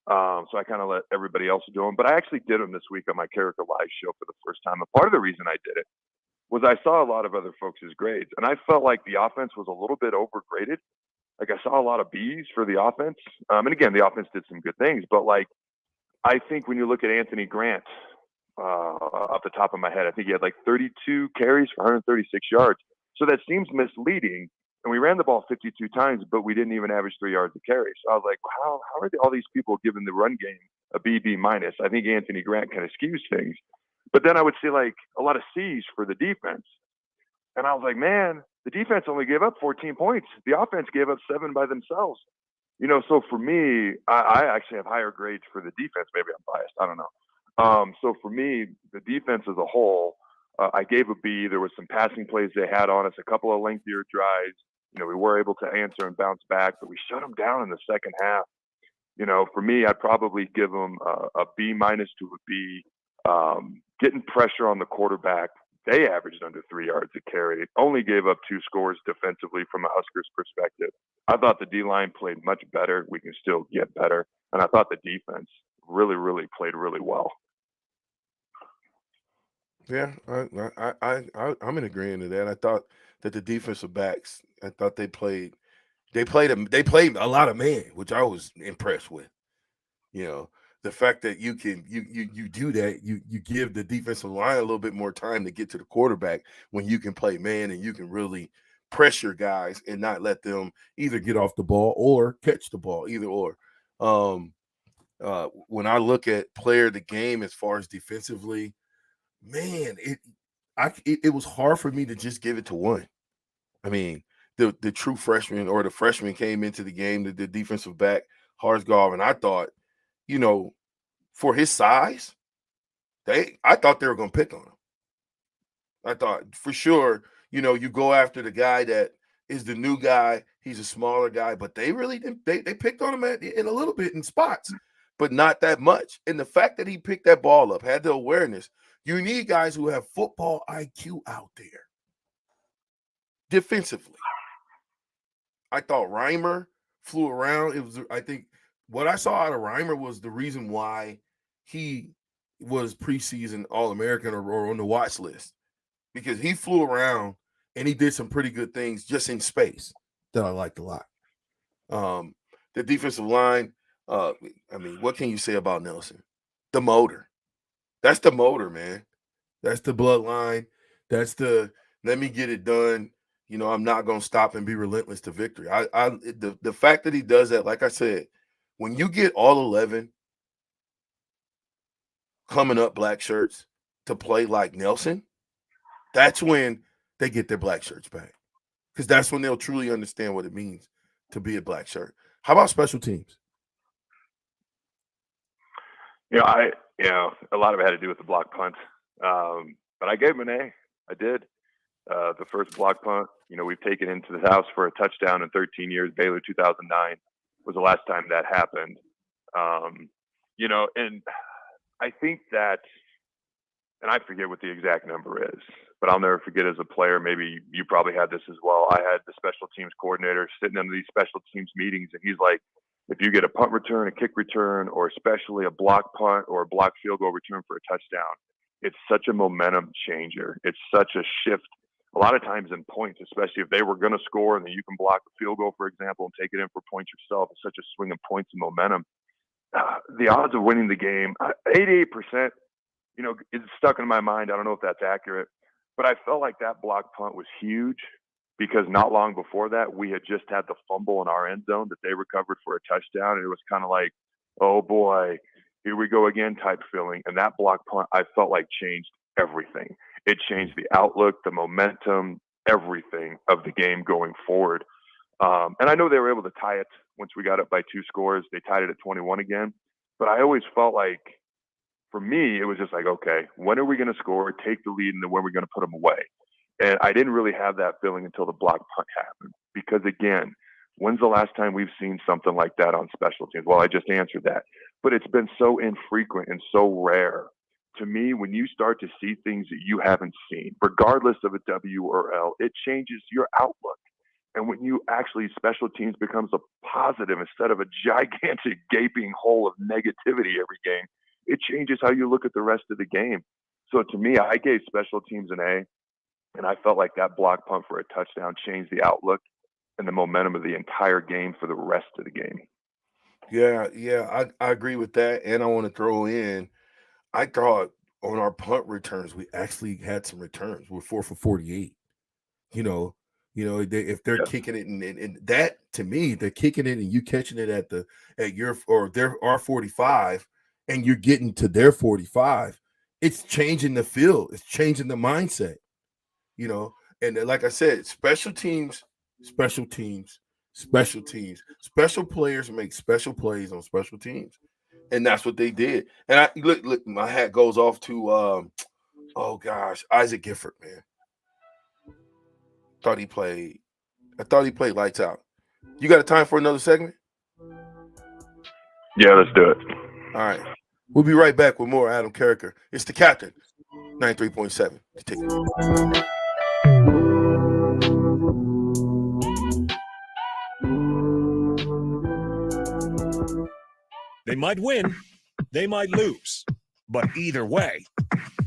so I kind of let everybody else do them. But I actually did them this week on my CARRIKER Live show for the first time. And part of the reason I did it was I saw a lot of other folks' grades, and I felt like the offense was a little bit overgraded. Like I saw a lot of B's for the offense, and again, the offense did some good things. But I think when you look at Anthony Grant. Off the top of my head, I think he had like 32 carries for 136 yards. So that seems misleading. And we ran the ball 52 times, but we didn't even average 3 yards a carry. So I was like, how are all these people giving the run game a B minus? I think Anthony Grant kind of skews things. But then I would see like a lot of C's for the defense. And I was like, man, the defense only gave up 14 points. The offense gave up 7 by themselves. So for me, I actually have higher grades for the defense. Maybe I'm biased. I don't know. So for me, the defense as a whole, I gave a B. There was some passing plays they had on us, a couple of lengthier drives. We were able to answer and bounce back, but we shut them down in the second half. For me, I'd probably give them a B minus to a B. Getting pressure on the quarterback, they averaged under 3 yards a carry. Only gave up 2 scores defensively from a Huskers perspective. I thought the D-line played much better. We can still get better. And I thought the defense really, really played really well. Yeah, I'm in agreement to that. I thought that the defensive backs, I thought they played a lot of man, which I was impressed with. the fact that you can you do that, you give the defensive line a little bit more time to get to the quarterback when you can play man and you can really pressure guys and not let them either get off the ball or catch the ball, either or. When I look at player of the game as far as defensively, man, it was hard for me to just give it to one. I mean, the true freshman or the freshman came into the game, the defensive back, Harsgaard, and I thought, for his size, I thought they were going to pick on him. I thought for sure, you go after the guy that is the new guy. He's a smaller guy, but they really didn't. They picked on him in a little bit in spots, but not that much. And the fact that he picked that ball up, had the awareness, you need guys who have football IQ out there. Defensively, I thought Reimer flew around. I think what I saw out of Reimer was the reason why he was preseason All-American or on the watch list, because he flew around and he did some pretty good things just in space that I liked a lot. The defensive line, what can you say about Nelson? The motor. That's the motor, man. That's the bloodline. That's the let me get it done. I'm not going to stop and be relentless to victory. The fact that he does that, like I said, when you get all 11 coming up black shirts to play like Nelson, that's when they get their black shirts back, because that's when they'll truly understand what it means to be a black shirt. How about special teams? A lot of it had to do with the block punt, but I gave him an A. I did. The first block punt, we've taken into the house for a touchdown in 13 years. Baylor 2009 was the last time that happened. And I think that, and I forget what the exact number is, but I'll never forget as a player, maybe you probably had this as well. I had the special teams coordinator sitting in these special teams meetings, and he's like, if you get a punt return, a kick return, or especially a block punt or a block field goal return for a touchdown, it's such a momentum changer. It's such a shift. A lot of times in points, especially if they were going to score and then you can block a field goal, for example, and take it in for points yourself. It's such a swing of points and momentum. The odds of winning the game, 88%, it's stuck in my mind. I don't know if that's accurate, but I felt like that block punt was huge because not long before that, we had just had the fumble in our end zone that they recovered for a touchdown. And it was kind of like, oh boy, here we go again type feeling. And that block punt, I felt like changed everything. It changed the outlook, the momentum, everything of the game going forward. And I know they were able to tie it once we got up by 2 scores. They tied it at 21 again. But I always felt like, for me, it was just like, okay, when are we going to score, take the lead, and then when are we going to put them away? And I didn't really have that feeling until the block punt happened. Because, again, when's the last time we've seen something like that on special teams? Well, I just answered that. But it's been so infrequent and so rare. To me, when you start to see things that you haven't seen, regardless of a W or L, it changes your outlook. And when you actually, special teams becomes a positive instead of a gigantic gaping hole of negativity every game, it changes how you look at the rest of the game. So to me, I gave special teams an A, and I felt like that block punt for a touchdown changed the outlook and the momentum of the entire game for the rest of the game. Yeah, I agree with that. And I want to throw in, I thought on our punt returns, we actually had some returns. We're 4 for 48. If they're kicking it, and that to me, they're kicking it and you catching it at our 45, and you're getting to their 45. It's changing the field. It's changing the mindset. And like I said, special teams, special players make special plays on special teams. And that's what they did. And I look, my hat goes off to Isaac Gifford, man. I thought he played lights out. You got a time for another segment? Yeah, let's do it. All right. We'll be right back with more Adam Carriker. It's the captain, 93.7. The Ticket. They might win, they might lose, but either way,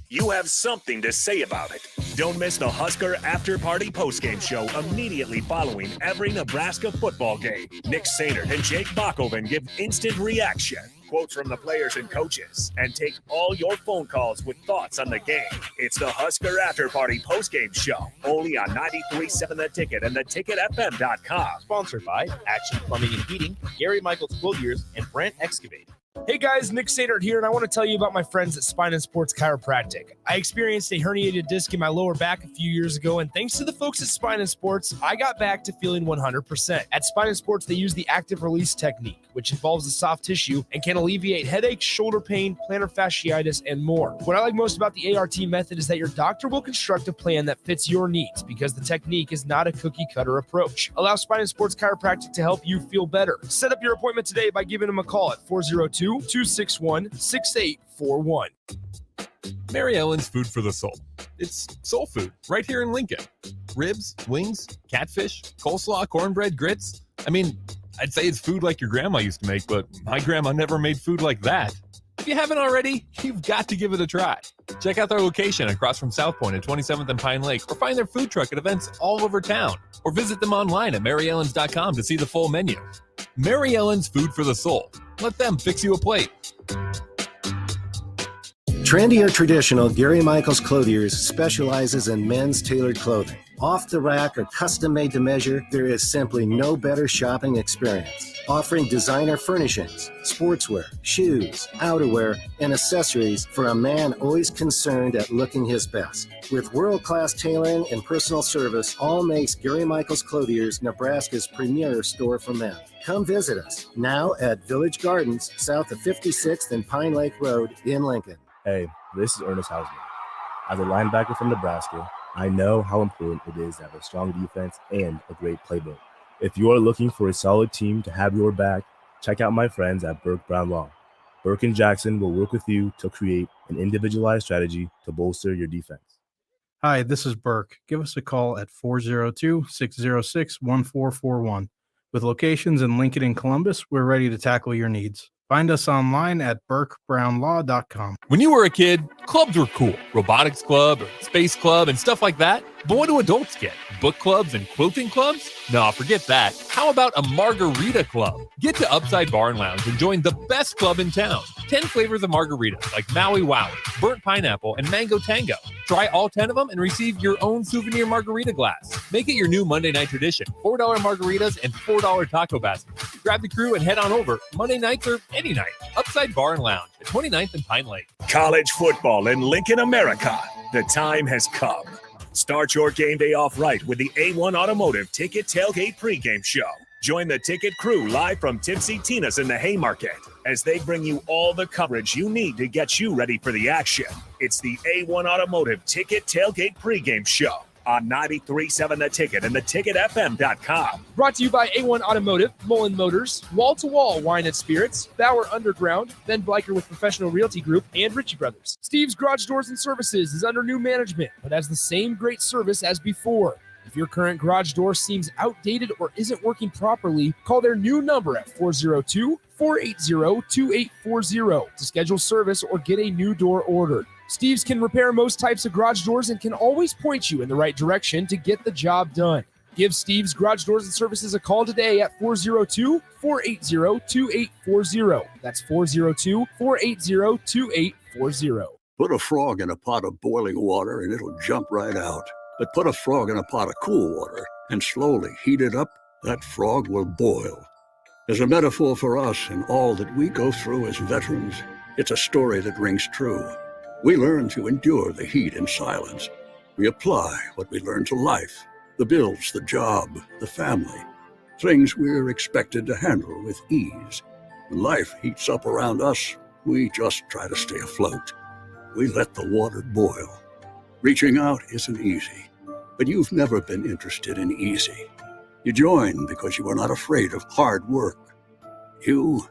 you have something to say about it. Don't miss the Husker After Party postgame show immediately following every Nebraska football game. Nick Sainert and Jake Bakoven give instant reaction. quotes from the players and coaches, and take all your phone calls with thoughts on the game. It's the Husker After Party postgame show, only on 93.7 The Ticket and theticketfm.com. Sponsored by Action Plumbing and Heating, Gary Michaels Clothiers, and Brent Excavate. Hey guys, Nick Sadert here, and I want to tell you about my friends at Spine and Sports Chiropractic. I experienced a herniated disc in my lower back a few years ago, and thanks to the folks at Spine and Sports, I got back to feeling 100%. At Spine and Sports, they use the active release technique, which involves the soft tissue and can alleviate headaches, shoulder pain, plantar fasciitis, and more. What I like most about the ART method is that your doctor will construct a plan that fits your needs because the technique is not a cookie-cutter approach. Allow Spine and Sports Chiropractic to help you feel better. Set up your appointment today by giving them a call at 402-261-6841. Mary Ellen's Food for the Soul. It's soul food right here in Lincoln. Ribs, wings, catfish, coleslaw, cornbread, grits. I mean, I'd say it's food like your grandma used to make, but my grandma never made food like that. If you haven't already, you've got to give it a try. Check out their location across from South Point at 27th and Pine Lake, or find their food truck at events all over town, or visit them online at maryellens.com to see the full menu. Mary Ellen's Food for the Soul. Let them fix you a plate. Trendy or traditional, Gary Michaels Clothiers specializes in men's tailored clothing. Off the rack or custom made to measure, there is simply no better shopping experience. Offering designer furnishings, sportswear, shoes, outerwear, and accessories for a man always concerned at looking his best. With world-class tailoring and personal service, all makes Gary Michaels Clothiers Nebraska's premier store for men. Come visit us now at Village Gardens, south of 56th and Pine Lake Road in Lincoln. Hey, this is Ernest Hausman. As a linebacker from Nebraska, I know how important it is to have a strong defense and a great playbook. If you are looking for a solid team to have your back, check out my friends at Burke Brown Law. Burke and Jackson will work with you to create an individualized strategy to bolster your defense. Hi, this is Burke. Give us a call at 402-606-1441. With locations in Lincoln and Columbus, we're ready to tackle your needs. Find us online at burkebrownlaw.com. When you were a kid, clubs were cool. Robotics club or space club and stuff like that. But what do adults get? Book clubs and quilting clubs? No, forget that. How about a margarita club? Get to Upside Bar and Lounge and join the best club in town. 10 flavors of margaritas like Maui Wowie, burnt pineapple, and mango tango. Try all 10 of them and receive your own souvenir margarita glass. Make it your new Monday night tradition. $4 margaritas and $4 taco baskets. Grab the crew and head on over Monday nights or any night. Upside Bar and Lounge at 29th and Pine Lake. College football in Lincoln, America. The time has come. Start your game day off right with the A1 Automotive Ticket Tailgate pregame show. Join the ticket crew live from Tipsy Tina's in the Haymarket as they bring you all the coverage you need to get you ready for the action. It's the A1 Automotive Ticket Tailgate pregame show on 93.7 The Ticket and theticketfm.com. Brought to you by A1 Automotive, Mullen Motors, Wall to Wall Wine and Spirits, Bauer Underground, Ben Bleicher with Professional Realty Group, and Ritchie Brothers. Steve's Garage Doors and Services is under new management, but has the same great service as before. If your current garage door seems outdated or isn't working properly, call their new number at 402-480-2840 to schedule service or get a new door ordered. Steve's can repair most types of garage doors and can always point you in the right direction to get the job done. Give Steve's Garage Doors and Services a call today at 402-480-2840. That's 402-480-2840. Put a frog in a pot of boiling water and it'll jump right out. But put a frog in a pot of cool water and slowly heat it up, that frog will boil. As a metaphor for us and all that we go through as veterans, it's a story that rings true. We learn to endure the heat in silence. We apply what we learn to life, the bills, the job, the family, things we're expected to handle with ease. When life heats up around us, we just try to stay afloat. We let the water boil. Reaching out isn't easy, but you've never been interested in easy. You join because you are not afraid of hard work. You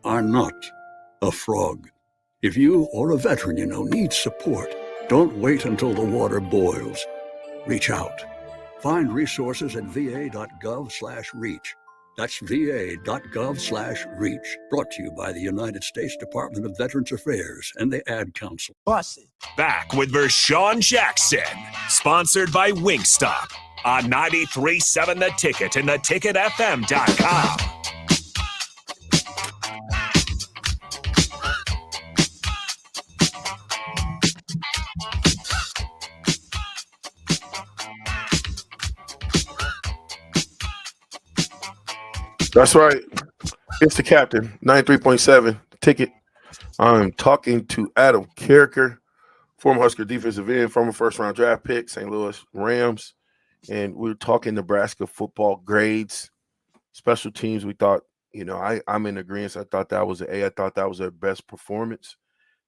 are not a frog. If you or a veteran you know needs support, don't wait until the water boils. Reach out. Find resources at va.gov/reach. That's va.gov/reach. Brought to you by the United States Department of Veterans Affairs and the Ad Council. Back with Vershawn Jackson, sponsored by Wingstop on 93.7 The Ticket and theticketfm.com. That's right. It's the captain, 93.7 ticket. I'm talking to Adam Carriker, former Husker defensive end, former first-round draft pick, St. Louis Rams. And we're talking Nebraska football grades, special teams. We thought, I'm in agreement. I thought that was an A. I thought that was their best performance.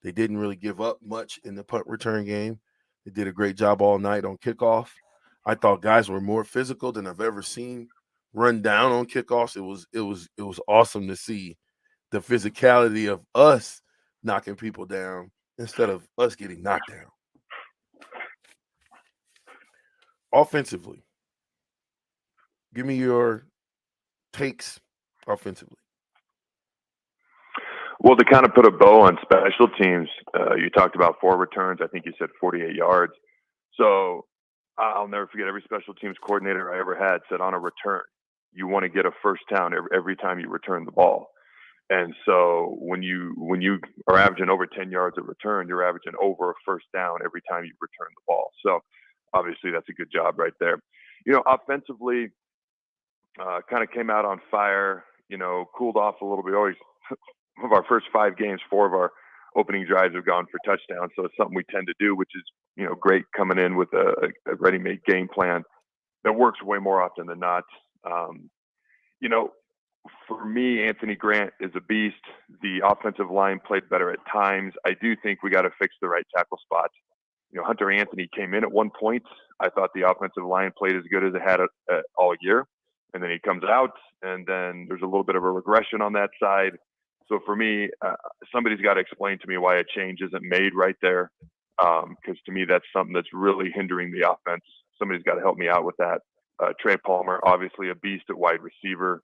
They didn't really give up much in the punt return game. They did a great job all night on kickoff. I thought guys were more physical than I've ever seen run down on kickoffs. It was awesome to see the physicality of us knocking people down instead of us getting knocked down. Offensively, give me your takes offensively. Well, to kind of put a bow on special teams, you talked about 4 returns. I think you said 48 yards. So I'll never forget, every special teams coordinator I ever had said on a return, you want to get a first down every time you return the ball. And so when you are averaging over 10 yards of return, you're averaging over a first down every time you return the ball. So obviously that's a good job right there. Offensively, kind of came out on fire, cooled off a little bit. Always of our first 5 games, 4 of our opening drives have gone for touchdowns. So it's something we tend to do, which is, great coming in with a ready-made game plan that works way more often than not. For me, Anthony Grant is a beast. The offensive line played better at times. I do think we got to fix the right tackle spots. Hunter Anthony came in at one point. I thought the offensive line played as good as it had all year. And then he comes out, and then there's a little bit of a regression on that side. So for me, somebody's got to explain to me why a change isn't made right there. Because to me, that's something that's really hindering the offense. Somebody's got to help me out with that. Trey Palmer, obviously a beast at wide receiver,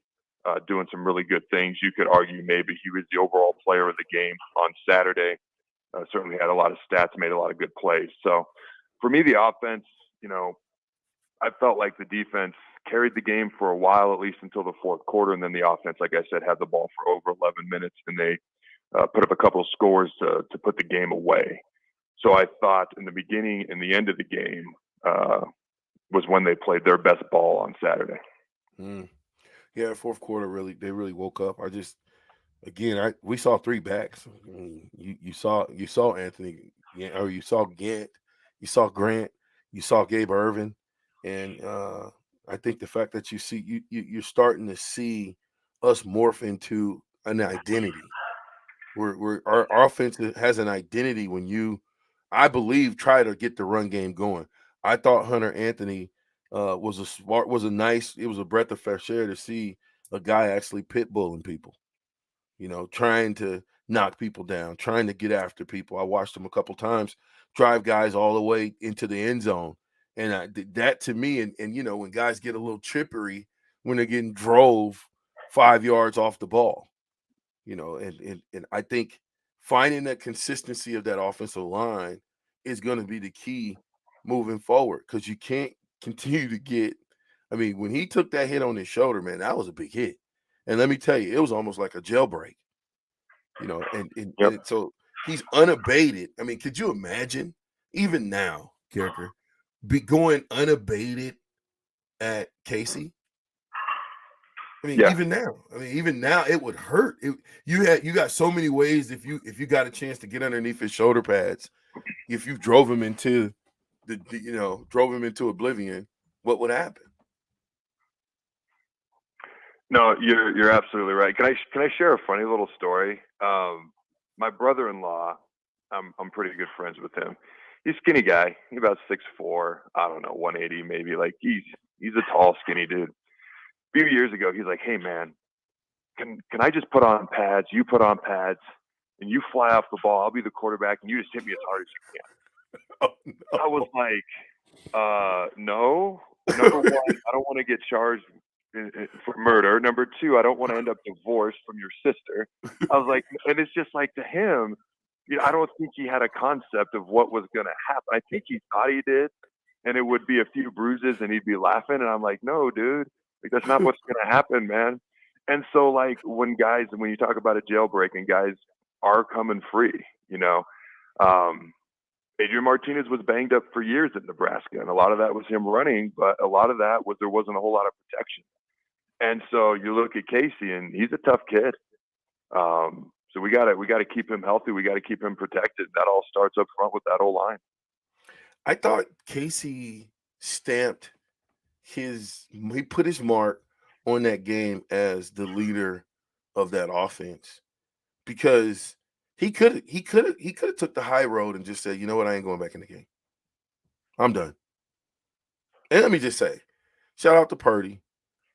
doing some really good things. You could argue maybe he was the overall player of the game on Saturday. Certainly had a lot of stats, made a lot of good plays. So for me, the offense, I felt like the defense carried the game for a while, at least until the fourth quarter. And then the offense, like I said, had the ball for over 11 minutes, and they put up a couple of scores to put the game away. So I thought in the beginning and the end of the game was when they played their best ball on Saturday. Yeah, the fourth quarter they really woke up. We saw 3 backs. You saw Anthony, or you saw Gant, you saw Grant, you saw Gabe Irvin, and I think the fact that you're starting to see us morph into an identity. Our offense has an identity when I believe, try to get the run game going. I thought Hunter Anthony was a breath of fresh air to see a guy actually pit bulling people, trying to knock people down, trying to get after people. I watched him a couple times drive guys all the way into the end zone. And that to me, and when guys get a little chippery when they're getting drove 5 yards off the ball, and I think finding that consistency of that offensive line is going to be the key moving forward, because you can't continue to get. I mean, when he took that hit on his shoulder, man, that was a big hit. And let me tell you, it was almost like a jailbreak, and so he's unabated. I mean, could you imagine even now, Carriker, be going unabated at Casey? I mean, even now it would hurt. You got so many ways if you got a chance to get underneath his shoulder pads, if you drove him into oblivion, what would happen? No, you're absolutely right. Can I share a funny little story? My brother-in-law, I'm pretty good friends with him. He's a skinny guy. He's about 6'4", I don't know, 180 maybe. Like he's a tall, skinny dude. A few years ago, he's like, "Hey man, can I just put on pads? You put on pads, and you fly off the ball. I'll be the quarterback, and you just hit me as hard as you can." Oh, no. I was like, no. Number one, I don't want to get charged for murder. Number two, I don't want to end up divorced from your sister. I was like, and it's just like, to him, I don't think he had a concept of what was going to happen. I think he thought he did, and it would be a few bruises and he'd be laughing. And I'm like, no, dude, like, that's not what's going to happen, man. And so, like, when you talk about a jailbreak and guys are coming free, Adrian Martinez was banged up for years at Nebraska, and a lot of that was him running, but a lot of that was there wasn't a whole lot of protection. And so you look at Casey, and he's a tough kid. So we gotta keep him healthy. We gotta keep him protected. That all starts up front with that O-line. I thought Casey stamped he put his mark on that game as the leader of that offense, because he could have took the high road and just said, you know what, I ain't going back in the game. I'm done. And let me just say, shout out to Purdy,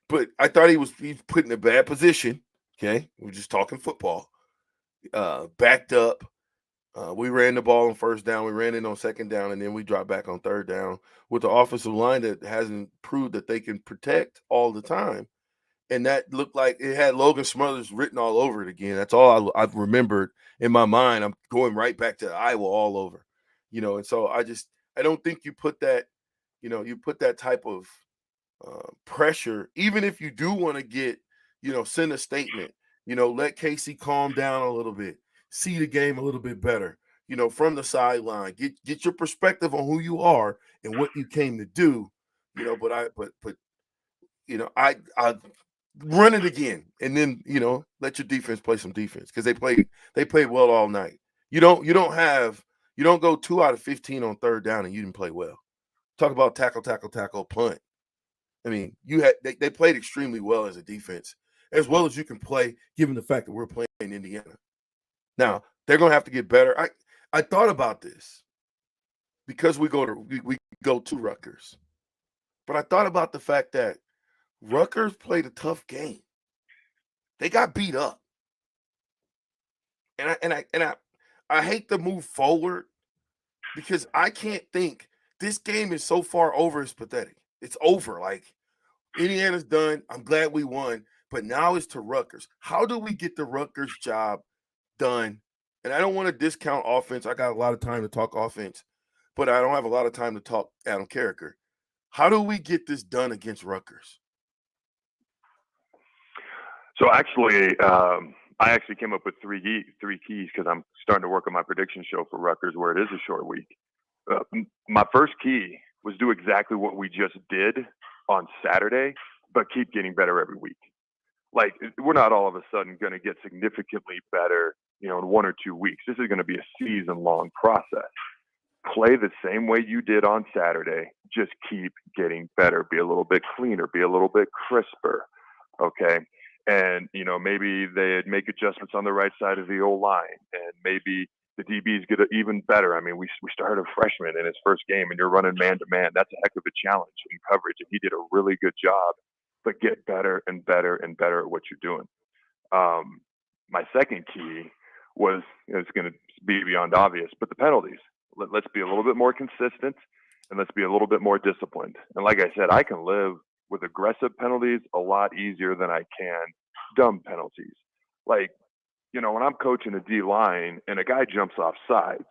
but I thought he's put in a bad position. Okay, we're just talking football. Backed up. We ran the ball on first down. We ran it on second down, and then we dropped back on third down with the offensive line that hasn't proved that they can protect all the time. And that looked like it had Logan Smothers written all over it again. That's all I've remembered in my mind. I'm going right back to Iowa all over, and so I don't think you put that, you put that type of pressure, even if you do want to send a statement, let Casey calm down a little bit, see the game a little bit better, from the sideline, get your perspective on who you are and what you came to do, but I run it again, and then let your defense play some defense, because they played well all night. You don't go 2 out of 15 on third down and you didn't play well. Talk about tackle, punt. I mean, they played extremely well as a defense, as well as you can play, given the fact that we're playing in Indiana. Now they're going to have to get better. I thought about this because we go to Rutgers, but I thought about the fact that Rutgers played a tough game. They got beat up, and I hate to move forward, because I can't think this game is so far over. It's pathetic. It's over. Like, Indiana's done. I'm glad we won, but now it's to Rutgers. How do we get the Rutgers job done? And I don't want to discount offense. I got a lot of time to talk offense, but I don't have a lot of time to talk Adam Carriker. How do we get this done against Rutgers? So actually, I actually came up with three keys, because I'm starting to work on my prediction show for Rutgers, where it is a short week. My first key was do exactly what we just did on Saturday, but keep getting better every week. Like, we're not all of a sudden going to get significantly better, in 1 or 2 weeks. This is going to be a season-long process. Play the same way you did on Saturday. Just keep getting better. Be a little bit cleaner. Be a little bit crisper. Okay. And, maybe they'd make adjustments on the right side of the O-line, and maybe the DBs get even better. I mean, we started a freshman in his first game, and you're running man-to-man. That's a heck of a challenge in coverage, and he did a really good job. But get better and better and better at what you're doing. My second key was, it's going to be beyond obvious, but the penalties. Let's be a little bit more consistent, and let's be a little bit more disciplined. And like I said, I can live with aggressive penalties a lot easier than I can dumb penalties. Like, when I'm coaching a D line and a guy jumps off sides,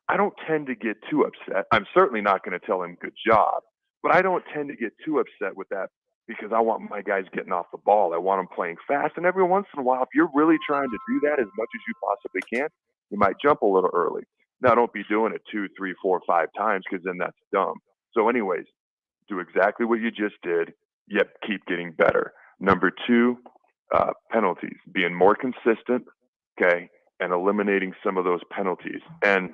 I don't tend to get too upset. I'm certainly not going to tell him good job, but I don't tend to get too upset with that, because I want my guys getting off the ball. I want them playing fast. And every once in a while, if you're really trying to do that as much as you possibly can, you might jump a little early. Now, don't be doing it 2, 3, 4, 5 times, because then that's dumb. So anyways, do exactly what you just did, yet keep getting better. Number 2, penalties, being more consistent, okay, and eliminating some of those penalties. And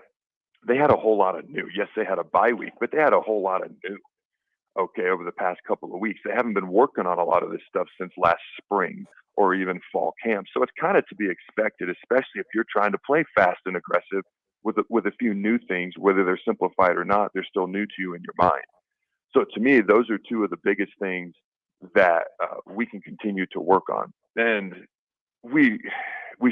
they had a whole lot of new. Yes, they had a bye week, but they had a whole lot of new, okay, over the past couple of weeks. They haven't been working on a lot of this stuff since last spring or even fall camp. So it's kind of to be expected, especially if you're trying to play fast and aggressive with a few new things, whether they're simplified or not, they're still new to you in your mind. So to me, those are 2 of the biggest things that we can continue to work on. And we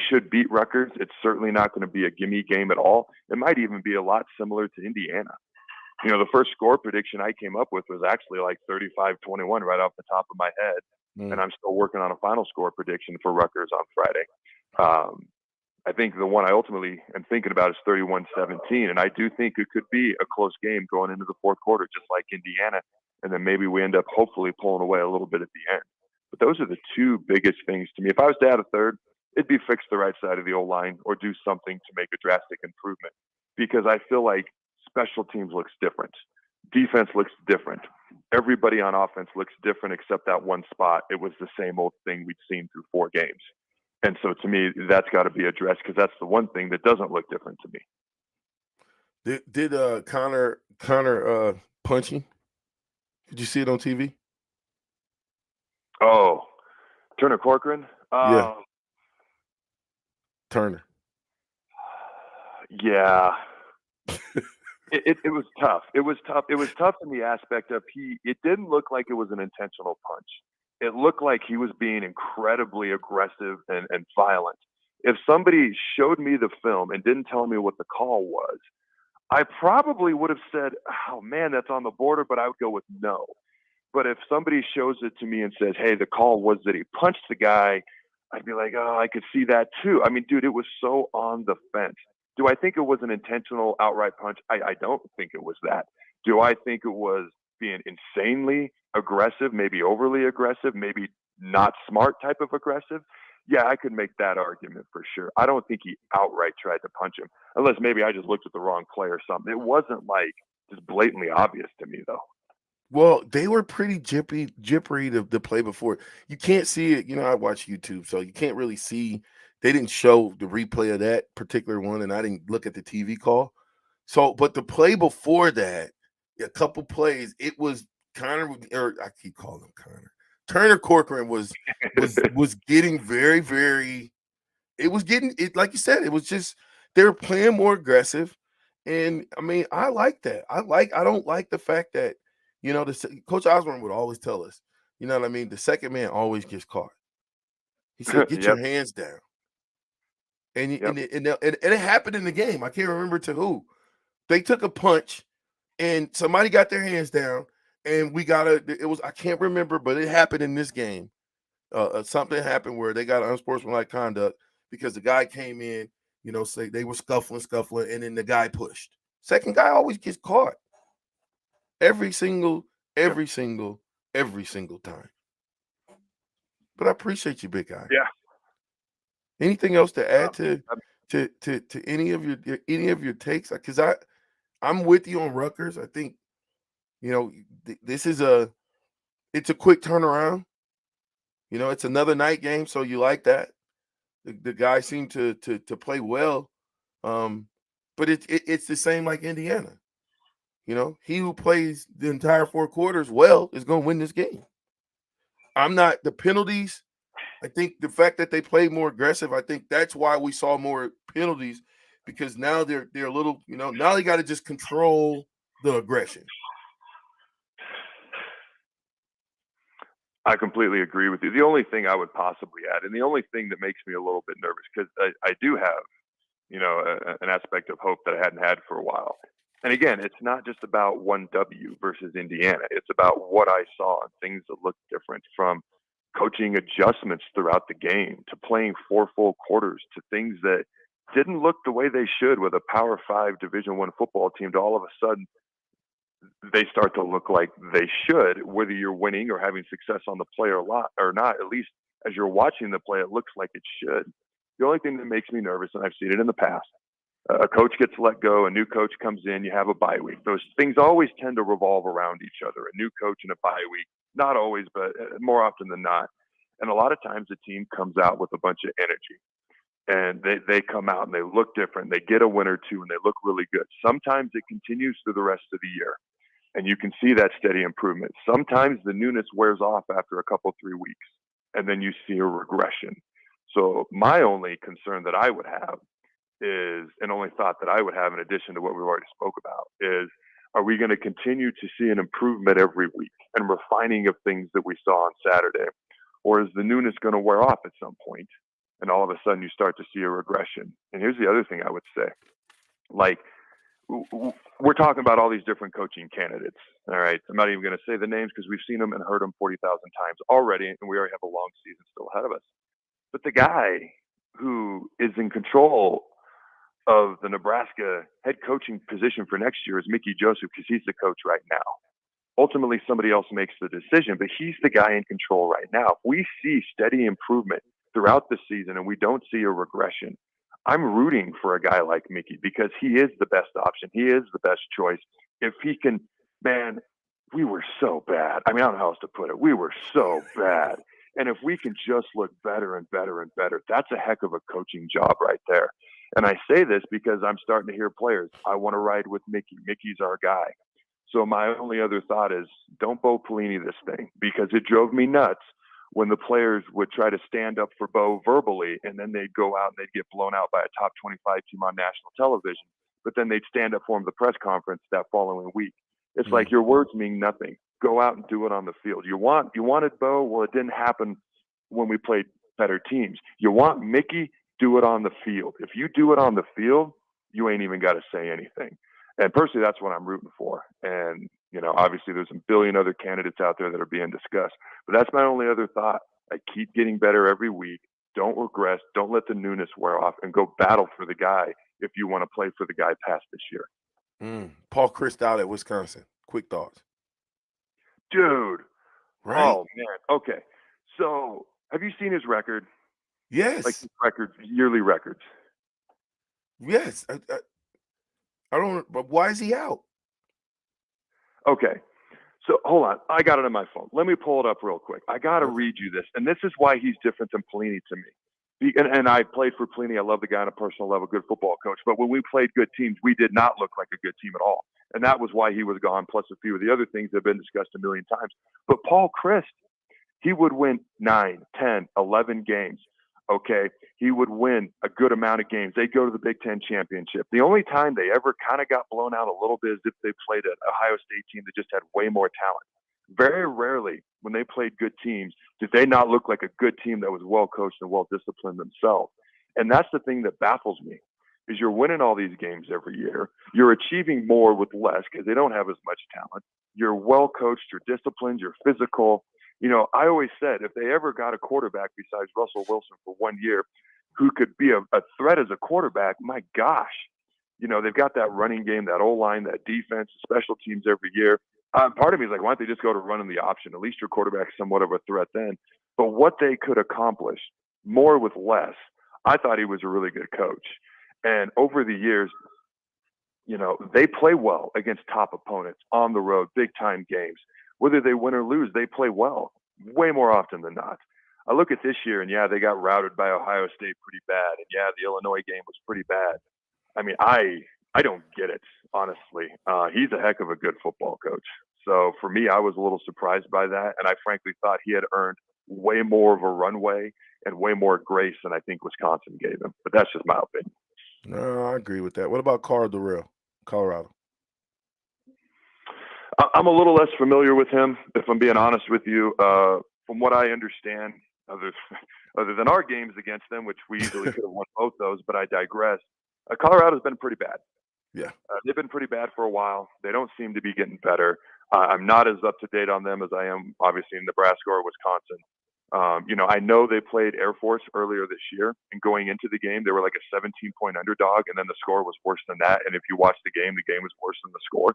should beat Rutgers. It's certainly not going to be a gimme game at all. It might even be a lot similar to Indiana. The first score prediction I came up with was actually like 35-21 right off the top of my head. And I'm still working on a final score prediction for Rutgers on Friday. I think the one I ultimately am thinking about is 31-17. And I do think it could be a close game going into the fourth quarter, just like Indiana. And then maybe we end up hopefully pulling away a little bit at the end. But those are the 2 biggest things to me. If I was to add a third, it'd be fix the right side of the O-line or do something to make a drastic improvement. Because I feel like special teams looks different. Defense looks different. everybody on offense looks different except that one spot. It was the same old thing we'd seen through 4 games. And so to me, that's got to be addressed because that's the one thing that doesn't look different to me. Did Connor punch him? Did you see it on TV? Oh, Turner Corcoran? Yeah. Turner. Yeah. It was tough. It was tough. It was tough in the aspect of it didn't look like it was an intentional punch. It looked like he was being incredibly aggressive and violent. If somebody showed me the film and didn't tell me what the call was, I probably would have said, oh man, that's on the border, but I would go with no. But if somebody shows it to me and says, hey, the call was that he punched the guy, I'd be like, oh, I could see that too. I mean, dude, it was so on the fence. Do I think it was an intentional outright punch? I don't think it was that. Do I think it was being insanely aggressive, maybe overly aggressive, maybe not smart type of aggressive? Yeah, I could make that argument for sure. I don't think he outright tried to punch him, unless maybe I just looked at the wrong play or something. It wasn't like just blatantly obvious to me, though. Well, they were pretty jippery the play before. You can't see it. You know, I watch YouTube, so you can't really see. They didn't show the replay of that particular one, and I didn't look at the TV call. So, but the play before that, a couple plays, it was Connor, or I keep calling him Connor. Turner Corcoran was getting very, very. It was getting it, like you said. It was just they were playing more aggressive, and I mean, I like that. I don't like the fact that Coach Osborne would always tell us, you know what I mean. The second man always gets caught. He said, "Get your hands down." And it happened in the game. I can't remember to who. They took a punch, and somebody got their hands down, and I can't remember, but it happened in this game. Something happened where they got unsportsmanlike conduct because the guy came in, say they were scuffling, and then the guy pushed. Second guy always gets caught. Every single time. But I appreciate you, big guy. Yeah. Anything else to add to any of your takes? Because I'm with you on Rutgers. I think this is it's a quick turnaround. It's another night game, so you like that. The guys seem to play well, but it's the same like Indiana. He who plays the entire 4 quarters well is going to win this game. I'm not the penalties. I think the fact that they played more aggressive, I think that's why we saw more penalties, because now they're a little, now they got to just control the aggression. I completely agree with you. The only thing I would possibly add, and the only thing that makes me a little bit nervous, because I do have, an aspect of hope that I hadn't had for a while. And again, it's not just about one W versus Indiana. It's about what I saw and things that look different, from coaching adjustments throughout the game to playing 4 full quarters to things that didn't look the way they should with a Power 5 Division I football team to all of a sudden they start to look like they should, whether you're winning or having success on the play or not. At least as you're watching the play, it looks like it should. The only thing that makes me nervous, and I've seen it in the past, a coach gets let go, a new coach comes in, you have a bye week. Those things always tend to revolve around each other. A new coach and a bye week, not always, but more often than not. And a lot of times the team comes out with a bunch of energy, and they come out and they look different. They get a win or two and they look really good. Sometimes it continues through the rest of the year, and you can see that steady improvement. Sometimes the newness wears off after a couple, 3 weeks, and then you see a regression. So my only concern that I would have is, and only thought that I would have in addition to what we've already spoke about, is, are we going to continue to see an improvement every week and refining of things that we saw on Saturday? Or is the newness going to wear off at some point, and all of a sudden you start to see a regression? And here's the other thing I would say. Like, we're talking about all these different coaching candidates, all right? I'm not even going to say the names because we've seen them and heard them 40,000 times already, and we already have a long season still ahead of us. But the guy who is in control of the Nebraska head coaching position for next year is Mickey Joseph, because he's the coach right now. Ultimately, somebody else makes the decision, but he's the guy in control right now. If we see steady improvement throughout the season and we don't see a regression, I'm rooting for a guy like Mickey, because he is the best option. He is the best choice. If he can, man, we were so bad. I mean, I don't know how else to put it. We were so bad. And if we can just look better and better and better, that's a heck of a coaching job right there. And I say this because I'm starting to hear players, I want to ride with Mickey. Mickey's our guy. So my only other thought is don't Bo Pelini this thing, because it drove me nuts when the players would try to stand up for Bo verbally, and then they'd go out and they'd get blown out by a top 25 team on national television. But then they'd stand up for him at the press conference that following week. It's like your words mean nothing. Go out and do it on the field. You wanted Bo? Well, it didn't happen when we played better teams. You want Mickey? Do it on the field. If you do it on the field, you ain't even got to say anything. And personally, that's what I'm rooting for. And, obviously there's a billion other candidates out there that are being discussed. But that's my only other thought. I keep getting better every week. Don't regress. Don't let the newness wear off, and go battle for the guy if you want to play for the guy past this year. Paul Chryst out at Wisconsin. Quick thoughts. Dude. Right? Oh, man. Okay. So have you seen his record? Yes. Like his records, yearly records. Yes. I don't, but why is he out? Okay. So hold on. I got it on my phone. Let me pull it up real quick. I got to read you this. And this is why he's different than Pelini to me. And I played for Pelini. I love the guy on a personal level, good football coach. But when we played good teams, we did not look like a good team at all. And that was why he was gone, plus a few of the other things that have been discussed a million times. But Paul Chryst, he would win 9, 10, 11 games. Okay, he would win a good amount of games. They'd go to the Big Ten championship. The only time they ever kind of got blown out a little bit is if they played an Ohio State team that just had way more talent. Very rarely, when they played good teams, did they not look like a good team that was well coached and well disciplined themselves. And that's the thing that baffles me, is you're winning all these games every year. You're achieving more with less because they don't have as much talent. You're well coached, you're disciplined, you're physical. I always said if they ever got a quarterback besides Russell Wilson for 1 year who could be a threat as a quarterback, my gosh, they've got that running game, that O-line, that defense, special teams every year. Part of me is like, why don't they just go to running the option? At least your quarterback's somewhat of a threat then. But what they could accomplish more with less, I thought he was a really good coach. And over the years, they play well against top opponents on the road, big-time games. Whether they win or lose, they play well, way more often than not. I look at this year, and they got routed by Ohio State pretty bad. And the Illinois game was pretty bad. I mean, I don't get it, honestly. He's a heck of a good football coach. So for me, I was a little surprised by that. And I frankly thought he had earned way more of a runway and way more grace than I think Wisconsin gave him. But that's just my opinion. No, I agree with that. What about Carl Durrell, Colorado? I'm a little less familiar with him, if I'm being honest with you. From what I understand, other than our games against them, which we easily could have won both those, but I digress. Colorado's been pretty bad. Yeah. They've been pretty bad for a while. They don't seem to be getting better. I'm not as up to date on them as I am, obviously, in Nebraska or Wisconsin. I know they played Air Force earlier this year, and going into the game, they were like a 17-point underdog, and then the score was worse than that. And if you watch the game was worse than the score.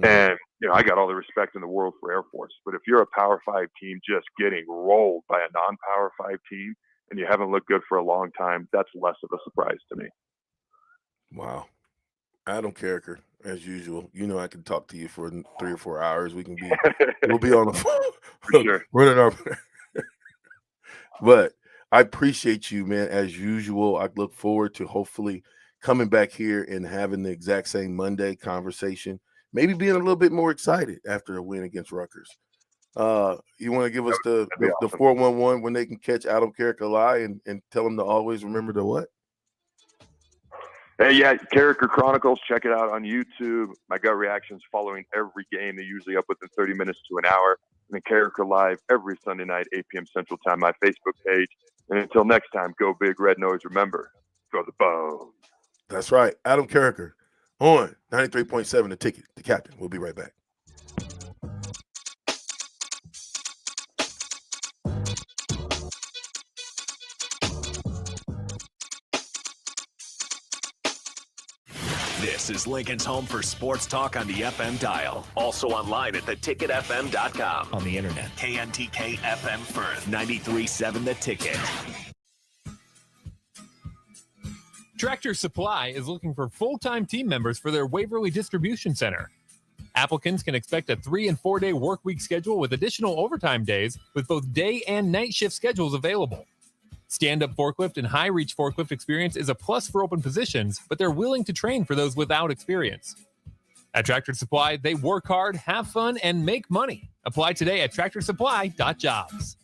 And, I got all the respect in the world for Air Force. But if you're a Power 5 team just getting rolled by a non-Power 5 team and you haven't looked good for a long time, that's less of a surprise to me. Wow. Adam Carriker, as usual. I can talk to you for 3 or 4 hours. We'll be on the phone. For sure. Running our But I appreciate you, man, as usual. I look forward to hopefully coming back here and having the exact same Monday conversation. Maybe being a little bit more excited after a win against Rutgers. You want to give us the 411 when they can catch Adam Carriker live and tell them to always remember the what? Hey, Carriker Chronicles. Check it out on YouTube. My gut reactions following every game. They're usually up within 30 minutes to an hour. And then Carriker Live every Sunday night, 8 p.m. Central Time, my Facebook page. And until next time, go Big Red Nose. Remember, throw the bone. That's right. Adam Carriker on 93.7 The Ticket, the captain. We'll be right back. This is Lincoln's home for sports talk on the FM dial. Also online at theticketfm.com. On the internet. KNTK FM Firth, 93.7 The Ticket. Tractor Supply is looking for full-time team members for their Waverly Distribution Center. Applicants can expect a 3- and 4-day work week schedule with additional overtime days with both day and night shift schedules available. Stand-up forklift and high-reach forklift experience is a plus for open positions, but they're willing to train for those without experience. At Tractor Supply, they work hard, have fun, and make money. Apply today at tractorsupply.jobs.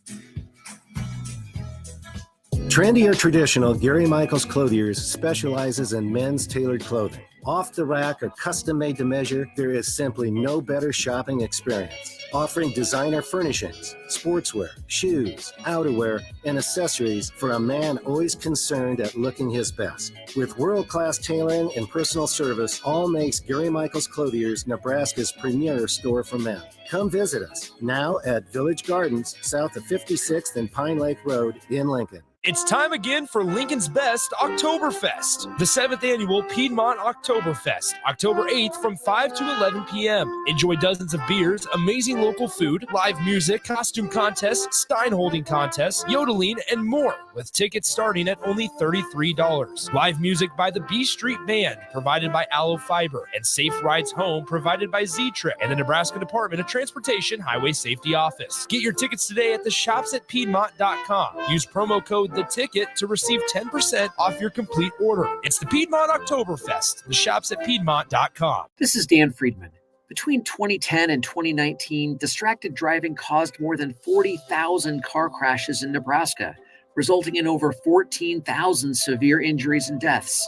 Trendy or traditional, Gary Michaels Clothiers specializes in men's tailored clothing. Off the rack or custom made to measure, there is simply no better shopping experience. Offering designer furnishings, sportswear, shoes, outerwear, and accessories for a man always concerned at looking his best. With world-class tailoring and personal service, all makes Gary Michaels Clothiers Nebraska's premier store for men. Come visit us now at Village Gardens, south of 56th and Pine Lake Road in Lincoln. It's time again for Lincoln's Best Oktoberfest, the 7th annual Piedmont Oktoberfest, October 8th from 5 to 11 p.m. Enjoy dozens of beers, amazing local food, live music, costume contests, stein holding contests, yodeling, and more, with tickets starting at only $33. Live music by the B Street Band, provided by Aloe Fiber, and safe rides home, provided by Z-Trip and the Nebraska Department of Transportation Highway Safety Office. Get your tickets today at the shopsatpiedmont.com. Use promo code the ticket to receive 10% off your complete order. It's the Piedmont Oktoberfest, the shops at Piedmont.com. This is Dan Friedman. Between 2010 and 2019, distracted driving caused more than 40,000 car crashes in Nebraska, resulting in over 14,000 severe injuries and deaths.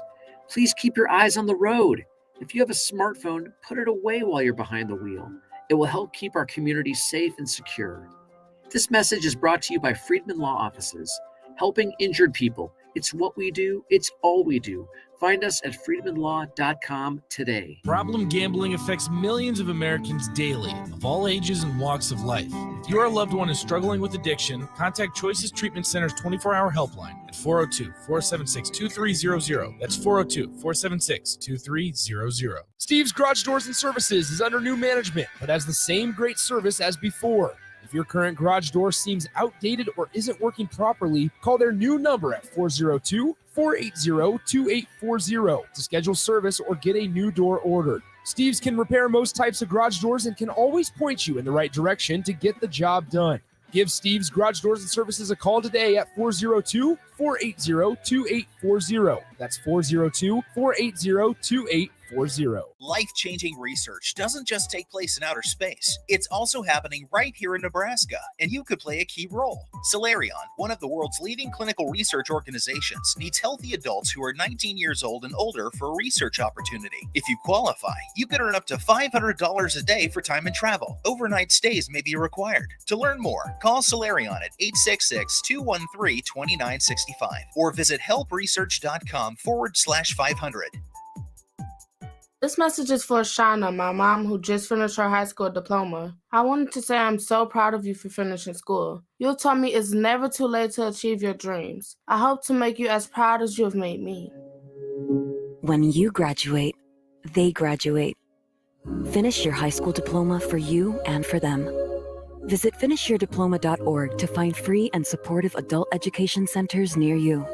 Please keep your eyes on the road. If you have a smartphone, put it away while you're behind the wheel. It will help keep our community safe and secure. This message is brought to you by Friedman Law Offices. Helping injured people. It's what we do. It's all we do. Find us at freedmanlaw.com today. Problem gambling affects millions of Americans daily, of all ages and walks of life. If your loved one is struggling with addiction, contact Choices Treatment Center's 24-hour helpline at 402-476-2300. That's 402-476-2300. Steve's Garage Doors and Services is under new management, but has the same great service as before. If your current garage door seems outdated or isn't working properly, call their new number at 402-480-2840 to schedule service or get a new door ordered. Steve's can repair most types of garage doors and can always point you in the right direction to get the job done. Give Steve's Garage Doors and Services a call today at 402-480-2840. That's 402-480-2840. Life-changing research doesn't just take place in outer space. It's also happening right here in Nebraska, and you could play a key role. Solarion, one of the world's leading clinical research organizations, needs healthy adults who are 19 years old and older for a research opportunity. If you qualify, you could earn up to $500 a day for time and travel. Overnight stays may be required. To learn more, call Solarion at 866-213-2965 or visit helpresearch.com/500. This message is for Shauna, my mom, who just finished her high school diploma. I wanted to say I'm so proud of you for finishing school. You told me it's never too late to achieve your dreams. I hope to make you as proud as you have made me. When you graduate, they graduate. Finish your high school diploma for you and for them. Visit finishyourdiploma.org to find free and supportive adult education centers near you.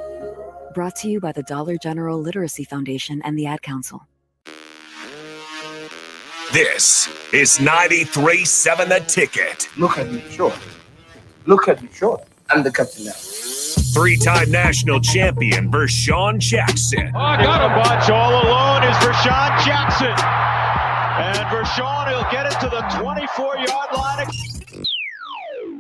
Brought to you by the Dollar General Literacy Foundation and the Ad Council. This is 93.7 The Ticket. Look at me, sure. Look at me, sure. I'm the captain now. Three-time national champion Vershawn Jackson. Oh, got a bunch all alone is Vershawn Jackson. And Vershawn will get it to the 24-yard line.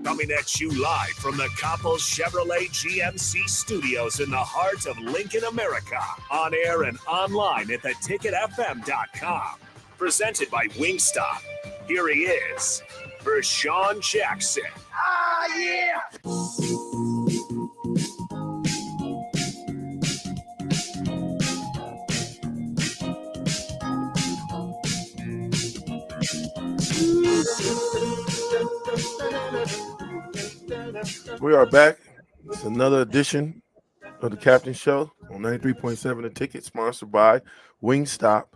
Coming at you live from the Coppels Chevrolet GMC studios in the heart of Lincoln, America. On air and online at theticketfm.com. Presented by Wingstop. Here he is, Vershawn Jackson. Ah, yeah! We are back. It's another edition of the Captain Show on 93.7 The Ticket, sponsored by Wingstop.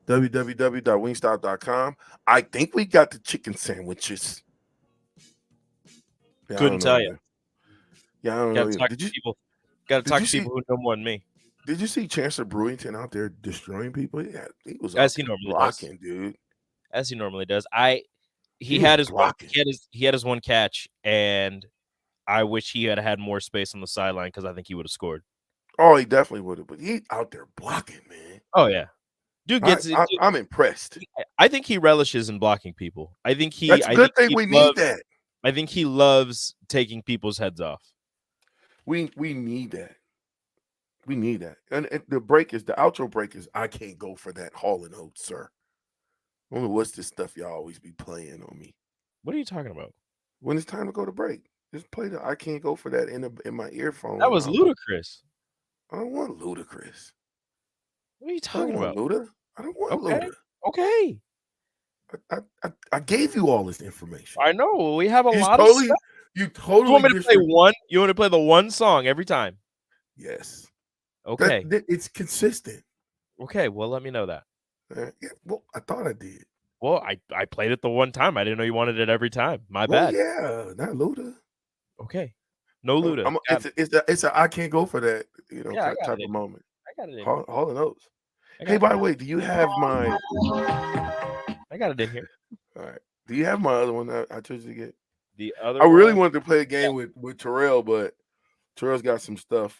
www.wingstop.com. I think we got the chicken sandwiches. Yeah, couldn't tell you. Yeah, I don't know. Got to talk to people who know more than me. Did you see Chancellor Brewington out there destroying people? Yeah, he was As he normally rocking, dude. as he normally does. He was had his one, blocking. he had his one catch, and I wish he had had more space on the sideline because I think he would have scored. Oh, he definitely would have, but he out there blocking, man. Oh yeah, dude gets it. I'm impressed. I think he relishes in blocking people. I think he. That's a good thing. We need that. I think he loves taking people's heads off. We need that. We need that. And the outro break is I can't go for that Hall and Oates, sir. I don't know what's this stuff y'all always be playing on me. What are you talking about? When it's time to go to break, just play the I can't go for that in my earphone. That was ludicrous. I don't want ludicrous. What are you talking about? Luda? I don't want Luda. Okay. I gave you all this information. I know. We have a lot of stuff. You totally want me to play one? You want to play the one song every time? Yes. Okay. It's consistent. Okay. Well, let me know that. Yeah, well, I thought I did. Well, I played it the one time. I didn't know you wanted it every time. My bad. Yeah, not Luda. Okay. No Luda. It's a I can't go for that, type of moment. I got it in Hall and Oates. Hey, by the way, do you have my? I got it in here. All right. Do you have my other one that I told you to get? The other. I really wanted to play a game with Terrell, but Terrell's got some stuff.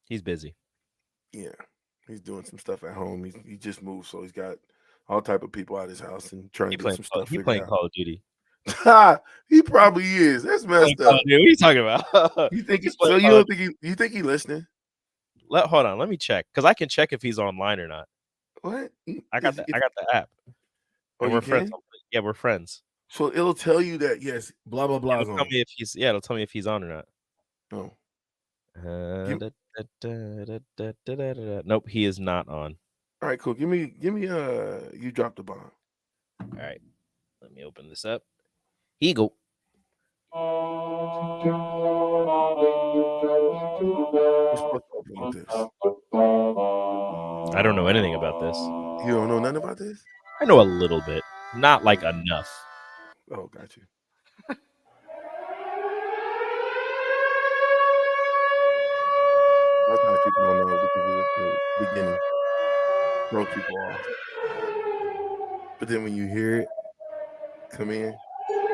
He's busy. Yeah, he's doing some stuff at home. He just moved, so he's got all type of people at his house and trying to get some stuff. He playing Call of Duty. He probably is. That's messed up. What are you talking about? You think so? You don't think you think he listening? Hold on, let me check because I can check if he's online or not. What? I got the app. Oh, we're friends. Yeah, we're friends. So it'll tell you that yes, blah blah blah. It'll tell me if he's it'll tell me if he's on or not. Oh. Nope, he is not on. All right, cool. Give me you dropped the bomb. All right. Let me open this up. Here you go. I don't know anything about this. You don't know nothing about this? I know a little bit. Not like enough. Oh, got you. Sometimes people don't know because of the beginning. Throw people off. But then when you hear it come in.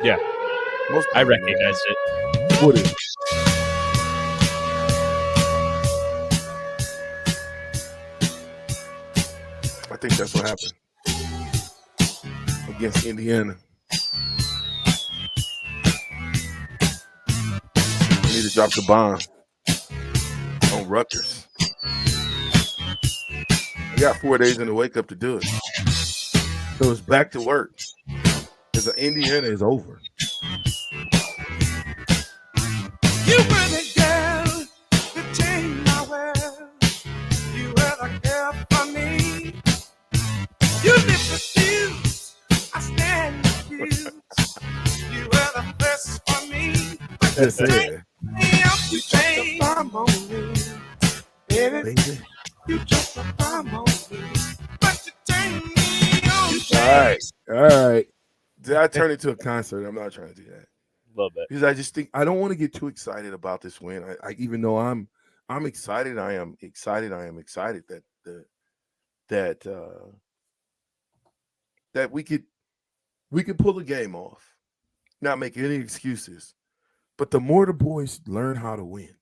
Yeah. I recognized it. What is it? I think that's what happened against Indiana. I need to drop the bomb on Rutgers. I got 4 days in the wake up to do it. So it's back to work. Because Indiana is over. You were the girl that changed my world. You were the girl for me. You lit the fuse. I stand confused. You were the first for me. That's it. You changed my moment. Baby, you just a bomb on me. But you turned me on. All right. Did I turn it to a concert? I'm not trying to do that. Love that. Because I just think I don't want to get too excited about this win. I even though I'm excited, I am excited that we could pull the game off, not make any excuses. But the more the boys learn how to win,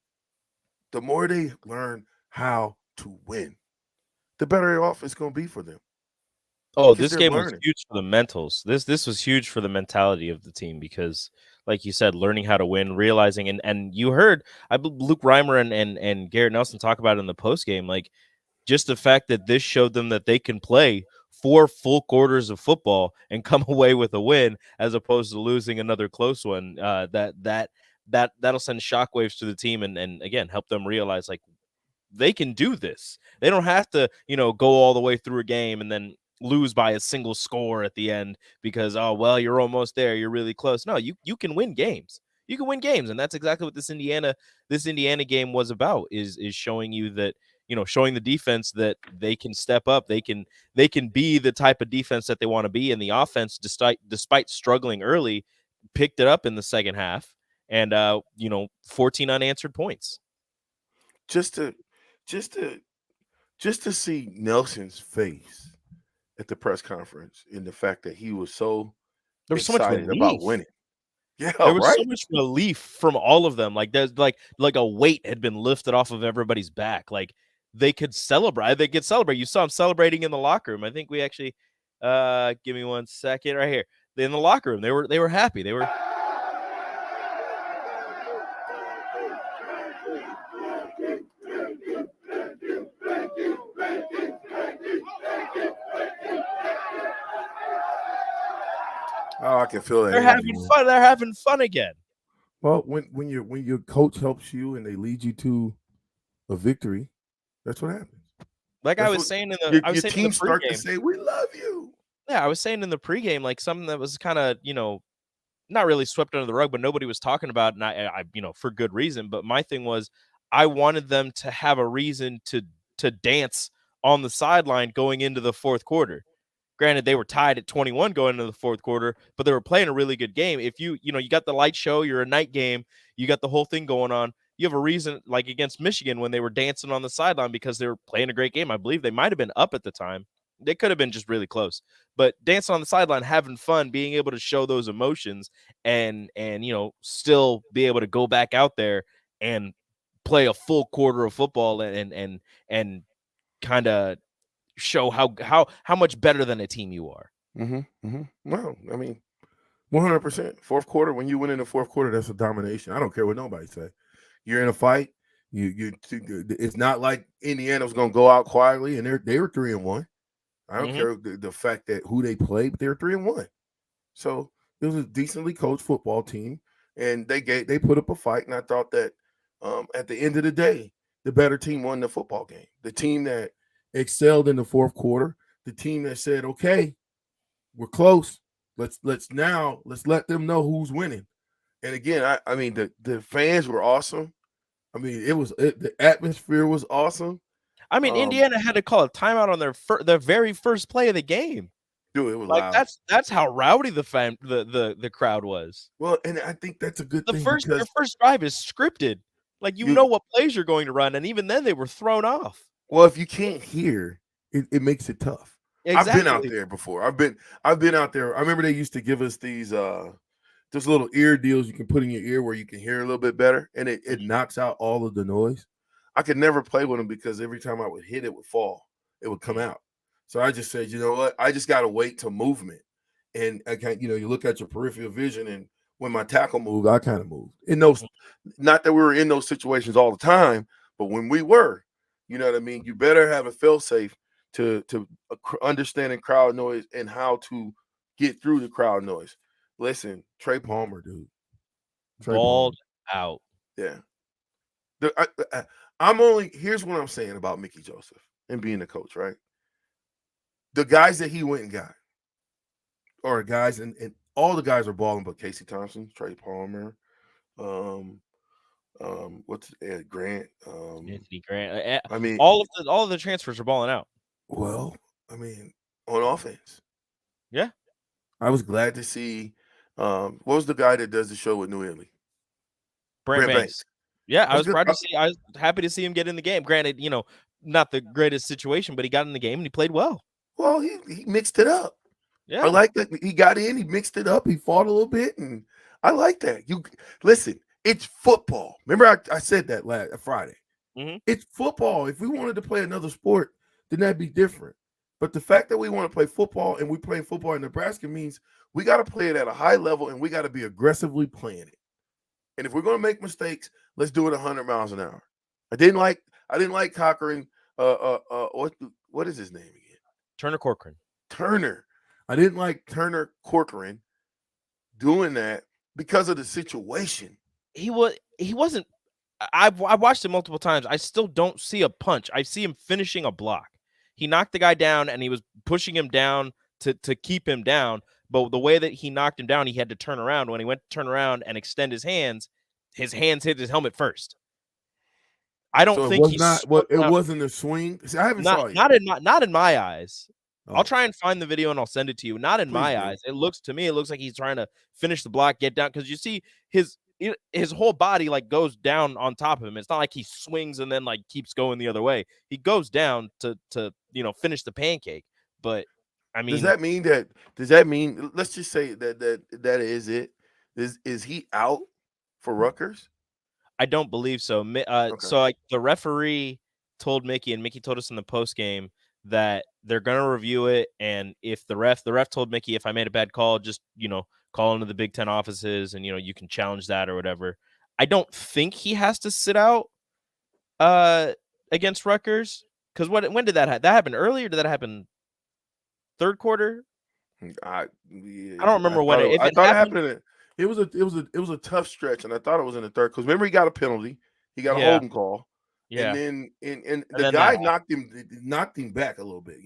the more they learn how to win, the better off it's going to be for them. Oh, this game was huge for the mentals. This was huge for the mentality of the team because, like you said, learning how to win, realizing, and you heard Luke Reimer and Garrett Nelson talk about it in the post game, like just the fact that this showed them that they can play 4 full quarters of football and come away with a win, as opposed to losing another close one. That'll send shockwaves to the team and again help them realize like they can do this. They don't have to go all the way through a game and then lose by a single score at the end because you're almost there, you're really close. No, you can win games. You can win games, and that's exactly what this Indiana game was about. Is showing you that showing the defense that they can step up, they can be the type of defense that they want to be, and the offense, despite struggling early, picked it up in the second half, and 14 unanswered points. Just to see Nelson's face at the press conference in the fact that he was so There was so much excited about relief. winning. Yeah, There was so right? much relief from all of them. Like there's like a weight had been lifted off of everybody's back. Like they could celebrate. They could celebrate. You saw them celebrating in the locker room. I think we actually give me 1 second right here. In the locker room, they were happy. They were Oh, I can feel that. they're having fun. They're having fun again. Well, when your coach helps you and they lead you to a victory, that's what happens. Like I was saying in the your team start to pregame. say, "We love you." Yeah, I was saying in the pregame, like something that was kind of, not really swept under the rug, but nobody was talking about, and I for good reason. But my thing was, I wanted them to have a reason to dance on the sideline going into the fourth quarter. Granted, they were tied at 21 going into the fourth quarter, but they were playing a really good game. If you got the light show, you're a night game, you got the whole thing going on. You have a reason, like against Michigan when they were dancing on the sideline because they were playing a great game. I believe they might have been up at the time. They could have been just really close, but dancing on the sideline, having fun, being able to show those emotions and still be able to go back out there and play a full quarter of football and kind of show how much better than a team you are. Well, I mean, 100%. Fourth quarter, when you win in the fourth quarter, that's a domination. I don't care what nobody say. You're in a fight. It's not like Indiana was going to go out quietly, and they were 3-1. I don't care the fact that who they played, but they were 3-1. So it was a decently coached football team, and they put up a fight. And I thought that at the end of the day, the better team won the football game. The team that excelled in the fourth quarter, the team that said, "Okay, we're close. Let's let them know who's winning." And again, I mean the fans were awesome. I mean the atmosphere was awesome. I mean, Indiana had to call a timeout on their very first play of the game. Dude, it was like loud. that's how rowdy the crowd was. Well, and I think that's a good thing. Their first drive is scripted. Like you know what plays you're going to run, and even then they were thrown off. Well, if you can't hear, it makes it tough. Exactly. I've been out there before. I've been out there. I remember they used to give us these little ear deals you can put in your ear where you can hear a little bit better, and it knocks out all of the noise. I could never play with them because every time I would hit, it would fall. It would come out. So I just said, you know what? I just got to wait to movement. And I can't, you look at your peripheral vision, and when my tackle moved, I kind of moved. In those, not that we were in those situations all the time, but when we were, you know what I mean? You better have a fail-safe to understanding crowd noise and how to get through the crowd noise. Listen, Trey Palmer, dude. Balled out. Yeah. Here's what I'm saying about Mickey Joseph and being the coach, right? The guys that he went and got are guys, and all the guys are balling, but Casey Thompson, Trey Palmer, Grant, Anthony Grant. I mean, all of the transfers are balling out. Well, I mean, on offense. Yeah. I was glad to see what was the guy that does the show with New Italy? Brent Banks. Yeah, I was happy to see him get in the game. Granted, not the greatest situation, but he got in the game and he played well. Well, he mixed it up. Yeah. I like that. He got in, he mixed it up, he fought a little bit, and I like that. You listen, it's football. Remember I said that last Friday. It's football. If we wanted to play another sport, then that'd be different. But the fact that we want to play football and we play football in Nebraska means we got to play it at a high level and we got to be aggressively playing it. And if we're going to make mistakes, let's do it 100 miles an hour. I didn't like Cochran. What is his name again? Turner Corcoran. Turner. I didn't like Turner Corcoran doing that because of the situation. He wasn't. I've watched him multiple times. I still don't see a punch. I see him finishing a block. He knocked the guy down and he was pushing him down to keep him down. But the way that he knocked him down, he had to turn around. When he went to turn around and extend his hands hit his helmet first. I don't think he's it wasn't a swing. See, I haven't saw it. Not in my eyes. Oh. I'll try and find the video and I'll send it to you. Not in my eyes. It looks like he's trying to finish the block, get down, because you see his whole body like goes down on top of him. It's not like he swings and then like keeps going the other way. He goes down to finish the pancake. But I mean, does that mean let's just say that is it? Is he out for Rutgers? I don't believe so. So like the referee told Mickey, and Mickey told us in the post game that they're gonna review it, and if the ref told Mickey, if I made a bad call, just call into the Big Ten offices, and you can challenge that or whatever. I don't think he has to sit out against Rutgers, because when did that happen? That happened early, or did that happen third quarter? I don't remember when. If it happened, it was a tough stretch, and I thought it was in the third because remember he got a penalty, he got a holding call, yeah, and the guy knocked him back a little bit.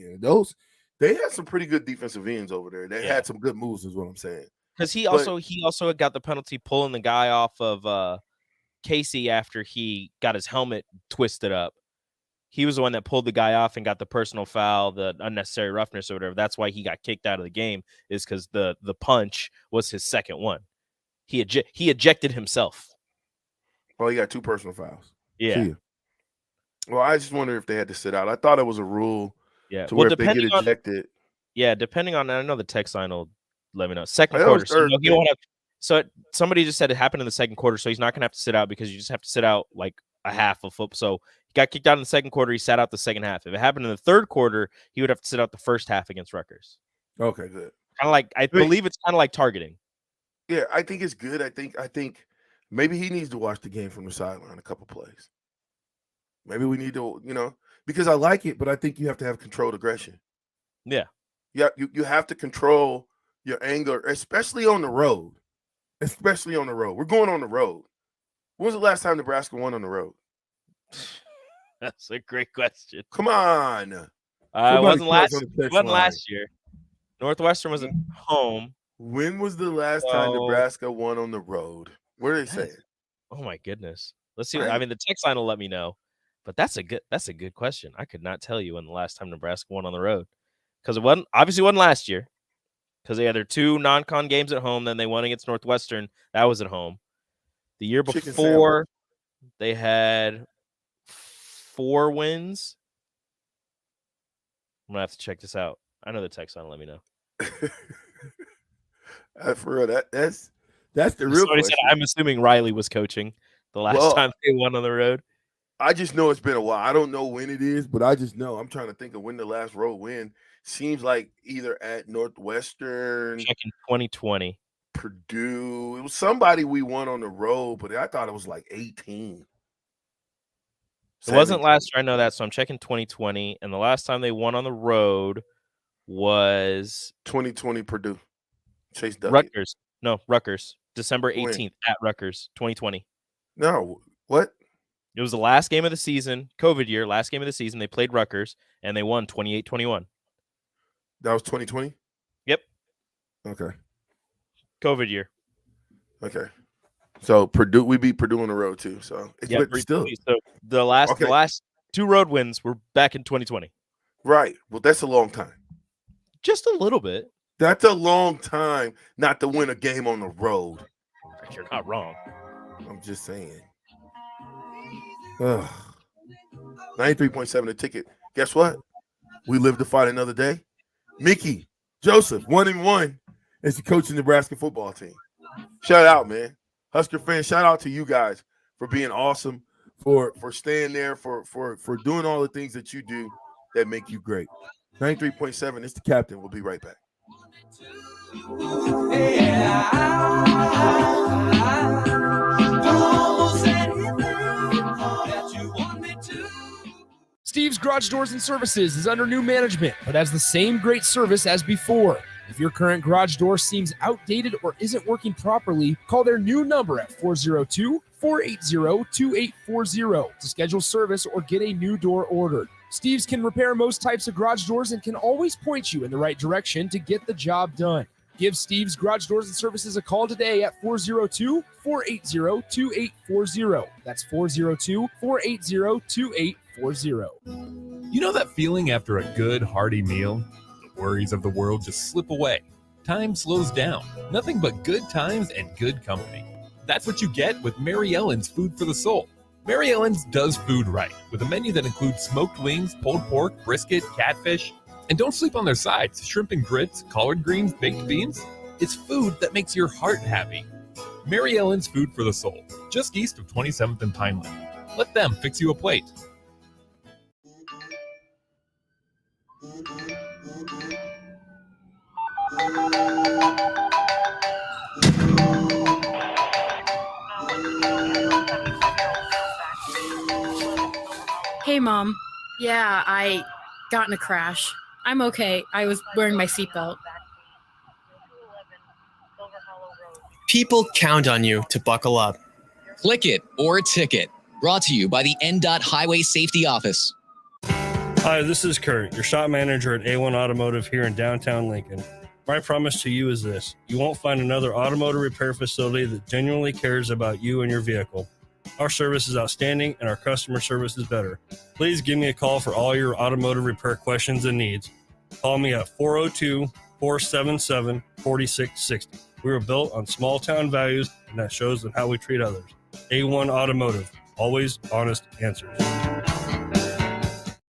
They had some pretty good defensive ends over there. They had some good moves, is what I'm saying. Because he also got the penalty pulling the guy off of Casey after he got his helmet twisted up. He was the one that pulled the guy off and got the personal foul, the unnecessary roughness or whatever. That's why he got kicked out of the game, is because the punch was his second one. He ejected himself. Well, he got 2 personal fouls. Yeah. Well, I just wonder if they had to sit out. I thought it was a rule. Yeah. To where if they get ejected. Yeah, depending on, I know the text line will let me know. Second quarter. So he won't have. So somebody just said it happened in the second quarter, so he's not gonna have to sit out because you just have to sit out like a half of football. So he got kicked out in the second quarter. He sat out the second half. If it happened in the third quarter, he would have to sit out the first half against Rutgers. Okay, good. Kind of like I believe it's kind of like targeting. Yeah, I think it's good. I think maybe he needs to watch the game from the sideline a couple plays. Maybe we need to, because I like it, but I think you have to have controlled aggression. Yeah. Yeah, you have to control your anger, especially on the road. Especially on the road. We're going on the road. When was the last time Nebraska won on the road? That's a great question. Come on. It wasn't last year. Northwestern was at home. When was the last time Nebraska won on the road? What are they saying? Oh my goodness. Let's see. I mean, the text line will let me know, but that's a good question. I could not tell you when the last time Nebraska won on the road, because it wasn't last year, because they had their 2 non-con games at home. Then they won against Northwestern. That was at home. The year before, they had 4 wins. I'm gonna have to check this out. I know the text line will let me know. For real, that's the real question. Said, I'm assuming Riley was coaching the last time they won on the road. I just know it's been a while. I don't know when it is, but I just know. I'm trying to think of when the last road win. Seems like either at Northwestern, checking 2020, Purdue. It was somebody we won on the road, but I thought it was like 18. It wasn't last year. I know that, so I'm checking 2020, and the last time they won on the road was 2020 Purdue. Chase Duckett. Rutgers. No, Rutgers. December 18th at Rutgers, 2020. No, what? It was the last game of the season, COVID year, last game of the season. They played Rutgers, and they won 28-21. That was 2020? Yep. Okay. COVID year. Okay. So Purdue, we beat Purdue on the road too. So it's still. So the last 2 road wins were back in 2020. Right. Well, that's a long time. Just a little bit. That's a long time not to win a game on the road. You're not wrong. I'm just saying. 93.7 the ticket. Guess what? We live to fight another day. Mickey Joseph, 1-1, is the coach of the Nebraska football team. Shout out, man. Husker fans, shout out to you guys for being awesome, for staying there, for doing all the things that you do that make you great. 93.7, it's the captain. We'll be right back. Steve's Garage Doors and Services is under new management, but has the same great service as before. If your current garage door seems outdated or isn't working properly, call their new number at 402-480-2840 to schedule service or get a new door ordered. Steve's can repair most types of garage doors and can always point you in the right direction to get the job done. Give Steve's Garage Doors and Services a call today at 402-480-2840. That's 402-480-2840. You know that feeling after a good, hearty meal? The worries of the world just slip away. Time slows down. Nothing but good times and good company. That's what you get with Mary Ellen's Food for the Soul. Mary Ellen's does food right, with a menu that includes smoked wings, pulled pork, brisket, catfish, And don't sleep on their sides. Shrimp and grits, collard greens, baked beans. It's food that makes your heart happy. Mary Ellen's Food for the Soul, just east of 27th and Pineland. Let them fix you a plate. Hey, Mom. Yeah, I got in a crash. I'm okay. I was wearing my seatbelt. People count on you to buckle up. Click it or ticket. Brought to you by the NDOT Highway Safety Office. Hi, this is Kurt, your shop manager at A1 Automotive here in downtown Lincoln. My promise to you is this: you won't find another automotive repair facility that genuinely cares about you and your vehicle. Our service is outstanding and our customer service is better. Please give me a call for all your automotive repair questions and needs. Call me at 402-477-4660. We were built on small town values, and that shows in how we treat others. A1 Automotive, always honest answers.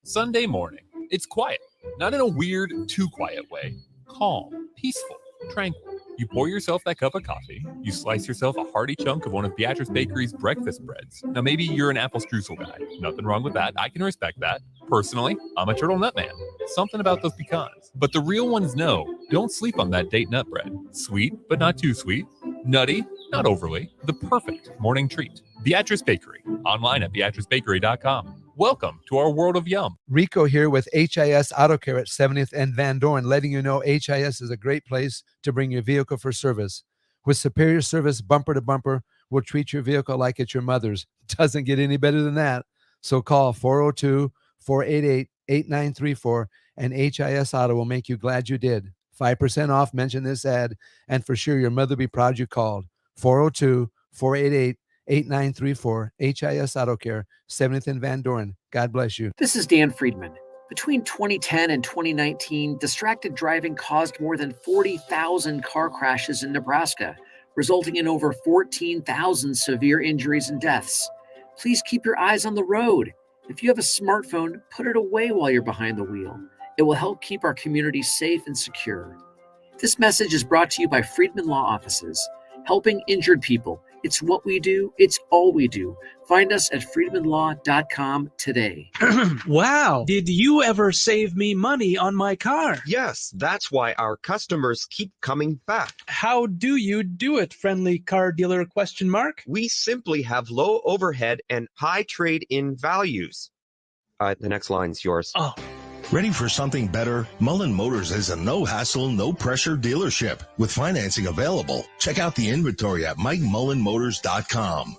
Sunday morning. It's quiet, not in a weird, too quiet way. Calm, peaceful, tranquil. You pour yourself that cup of coffee. You slice yourself a hearty chunk of one of Beatrice Bakery's breakfast breads. Now, maybe you're an apple streusel guy. Nothing wrong with that. I can respect that. Personally, I'm a turtle nut man. Something about those pecans. But the real ones know, don't sleep on that date nut bread. Sweet, but not too sweet. Nutty, not overly. The perfect morning treat. Beatrice Bakery. Online at beatricebakery.com. Welcome to our world of yum. Rico here with HIS Auto Care at 70th and Van Dorn, letting you know HIS is a great place to bring your vehicle for service. With superior service, bumper to bumper, we'll treat your vehicle like it's your mother's. Doesn't get any better than that. So call 402-488-8934 and HIS Auto will make you glad you did. 5% off, mention this ad, and for sure your mother will be proud you called. 402-488-8934, HIS Auto Care, 70th and Van Dorn. God bless you. This is Dan Friedman. Between 2010 and 2019, distracted driving caused more than 40,000 car crashes in Nebraska, resulting in over 14,000 severe injuries and deaths. Please keep your eyes on the road. If you have a smartphone, put it away while you're behind the wheel. It will help keep our community safe and secure. This message is brought to you by Friedman Law Offices, helping injured people. It's what we do. It's all we do. Find us at friedmanlaw.com today. Wow. Did you ever save me money on my car? Yes, that's why our customers keep coming back. How do you do it, friendly car dealer ? We simply have low overhead and high trade-in values. The next line's yours. Oh. Ready for something better? Mullen Motors is a no-hassle, no-pressure dealership with financing available. Check out the inventory at MikeMullenMotors.com.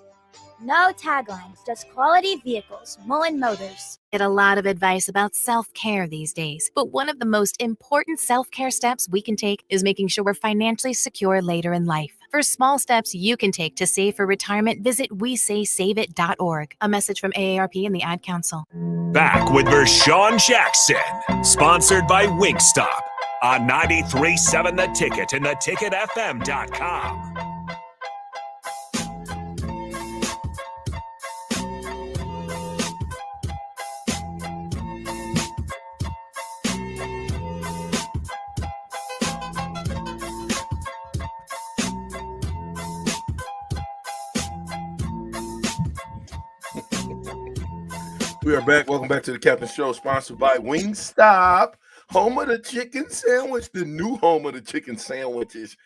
No taglines, just quality vehicles. Mullen Motors. Get a lot of advice about self-care these days, but one of the most important self-care steps we can take is making sure we're financially secure later in life. For small steps you can take to save for retirement, visit WeSaySaveIt.org. A message from AARP and the Ad Council. Back with Vershawn Jackson, sponsored by Wingstop on 93.7 The Ticket and theticketfm.com. We are back. Welcome back to the Captain Show, sponsored by Wingstop, home of the chicken sandwich, the new home of the chicken sandwiches.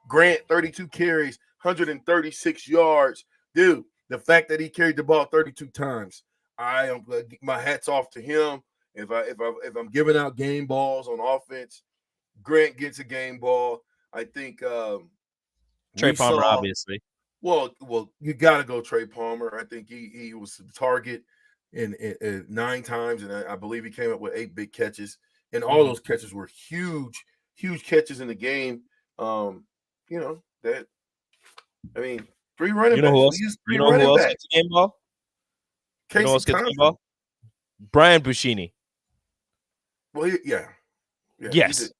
Grant, 32 carries, 136 yards. Dude, the fact that he carried the ball 32 times, I am my hats off to him. If I'm giving out game balls on offense, Grant gets a game ball. I think Trey Palmer, obviously. Well, you got to go Trey Palmer. I think he was the target in 9 times, and I believe he came up with 8 big catches, and all those catches were huge catches in the game. You know that. I mean, 3 running backs. You know who else gets the game ball? You know who else gets the game ball? Brian Buschini. Well, Yes.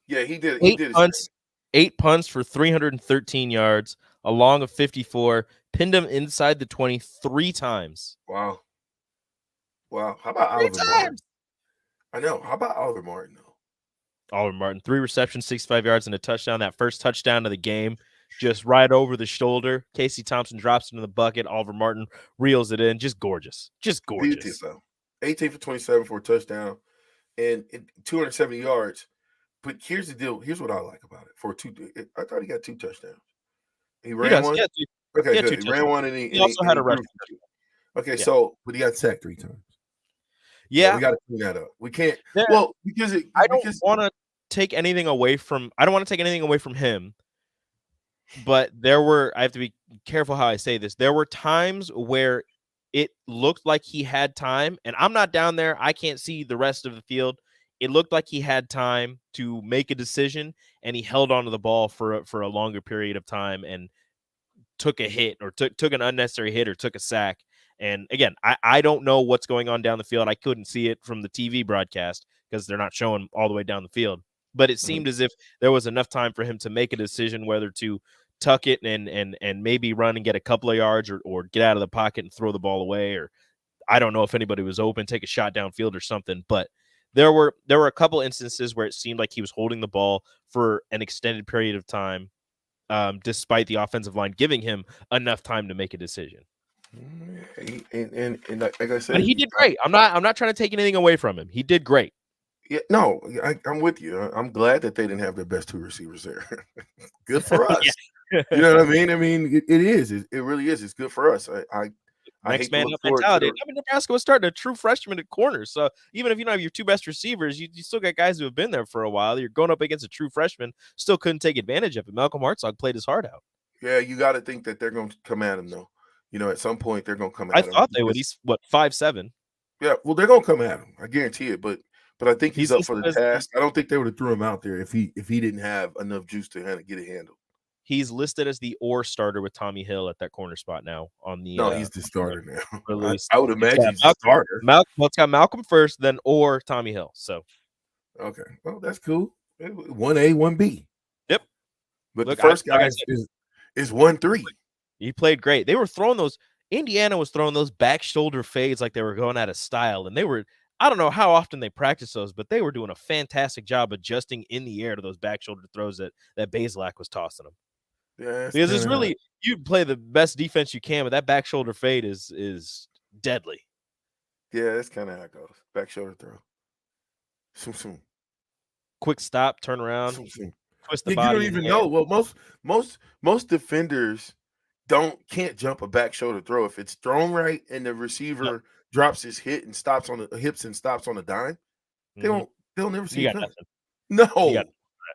He did. 8 punts for 313 yards. A long of 54, pinned him inside the 20 3 times. Wow. How about Oliver Martin? I know. How about Oliver Martin, though? Oliver Martin, 3 receptions, 65 yards, and a touchdown. That first touchdown of the game, just right over the shoulder. Casey Thompson drops it in the bucket. Oliver Martin reels it in. Just gorgeous. Just gorgeous. Beautiful. 18 for 27 for a touchdown and 270 yards. But here's the deal. Here's what I like about it. I thought he got 2 touchdowns. He ran one. Okay, good. He ran one, and he also had a rushing. Okay, so but he got sacked 3 times. Yeah, we got to clean that up. We can't. Yeah. Well, because I don't want to take anything away from. I don't want to take anything away from him. But I have to be careful how I say this. There were times where it looked like he had time, and I'm not down there. I can't see the rest of the field. It looked like he had time to make a decision, and he held onto the ball for a longer period of time and took a hit or took an unnecessary hit or took a sack. And again, I don't know what's going on down the field. I couldn't see it from the TV broadcast because they're not showing all the way down the field. But it seemed as if there was enough time for him to make a decision whether to tuck it and maybe run and get a couple of yards or get out of the pocket and throw the ball away. Or I don't know if anybody was open, take a shot downfield or something. But there were a couple instances where it seemed like he was holding the ball for an extended period of time, despite the offensive line giving him enough time to make a decision. And like I said, but he did great. I'm not trying to take anything away from him. He did great. Yeah, no, I'm with you. I'm glad that they didn't have their best 2 receivers there. Good for us. You know what I mean? I mean, it is. It really is. It's good for us. I Next man up mentality. I mean, Nebraska was starting a true freshman at corner. So even if you don't have your 2 best receivers, you still got guys who have been there for a while. You're going up against a true freshman, still couldn't take advantage of it. Malcolm Hartzog played his heart out. Yeah, you got to think that they're going to come at him, though. You know, at some point they're going to come at him. I thought they would. He's 5'7". Yeah, well, they're going to come at him. I guarantee it. But I think he's up for the task. I don't think they would have threw him out there if he didn't have enough juice to get it handled. He's listed as the starter with Tommy Hill at that corner spot now on the. No, he's the starter now. Release. I would imagine he's the starter. It's got Malcolm first, then Tommy Hill. So. Okay, well that's cool. 1A, 1B. Yep. But the first guy is 1-3. He played great. They were throwing those. Indiana was throwing those back shoulder fades like they were going out of style, and they were. I don't know how often they practice those, but they were doing a fantastic job adjusting in the air to those back shoulder throws that Bazelak was tossing them. Yeah, because it's really you play the best defense you can, but that back shoulder fade is deadly. Yeah, that's kind of how it goes. Back shoulder throw. Soon. Quick stop, turn around, twist the You body. don't even know. Well, most defenders can't jump a back shoulder throw if it's thrown right and the receiver drops his hit and stops on the hips and stops on the dime. They'll never see it coming. No,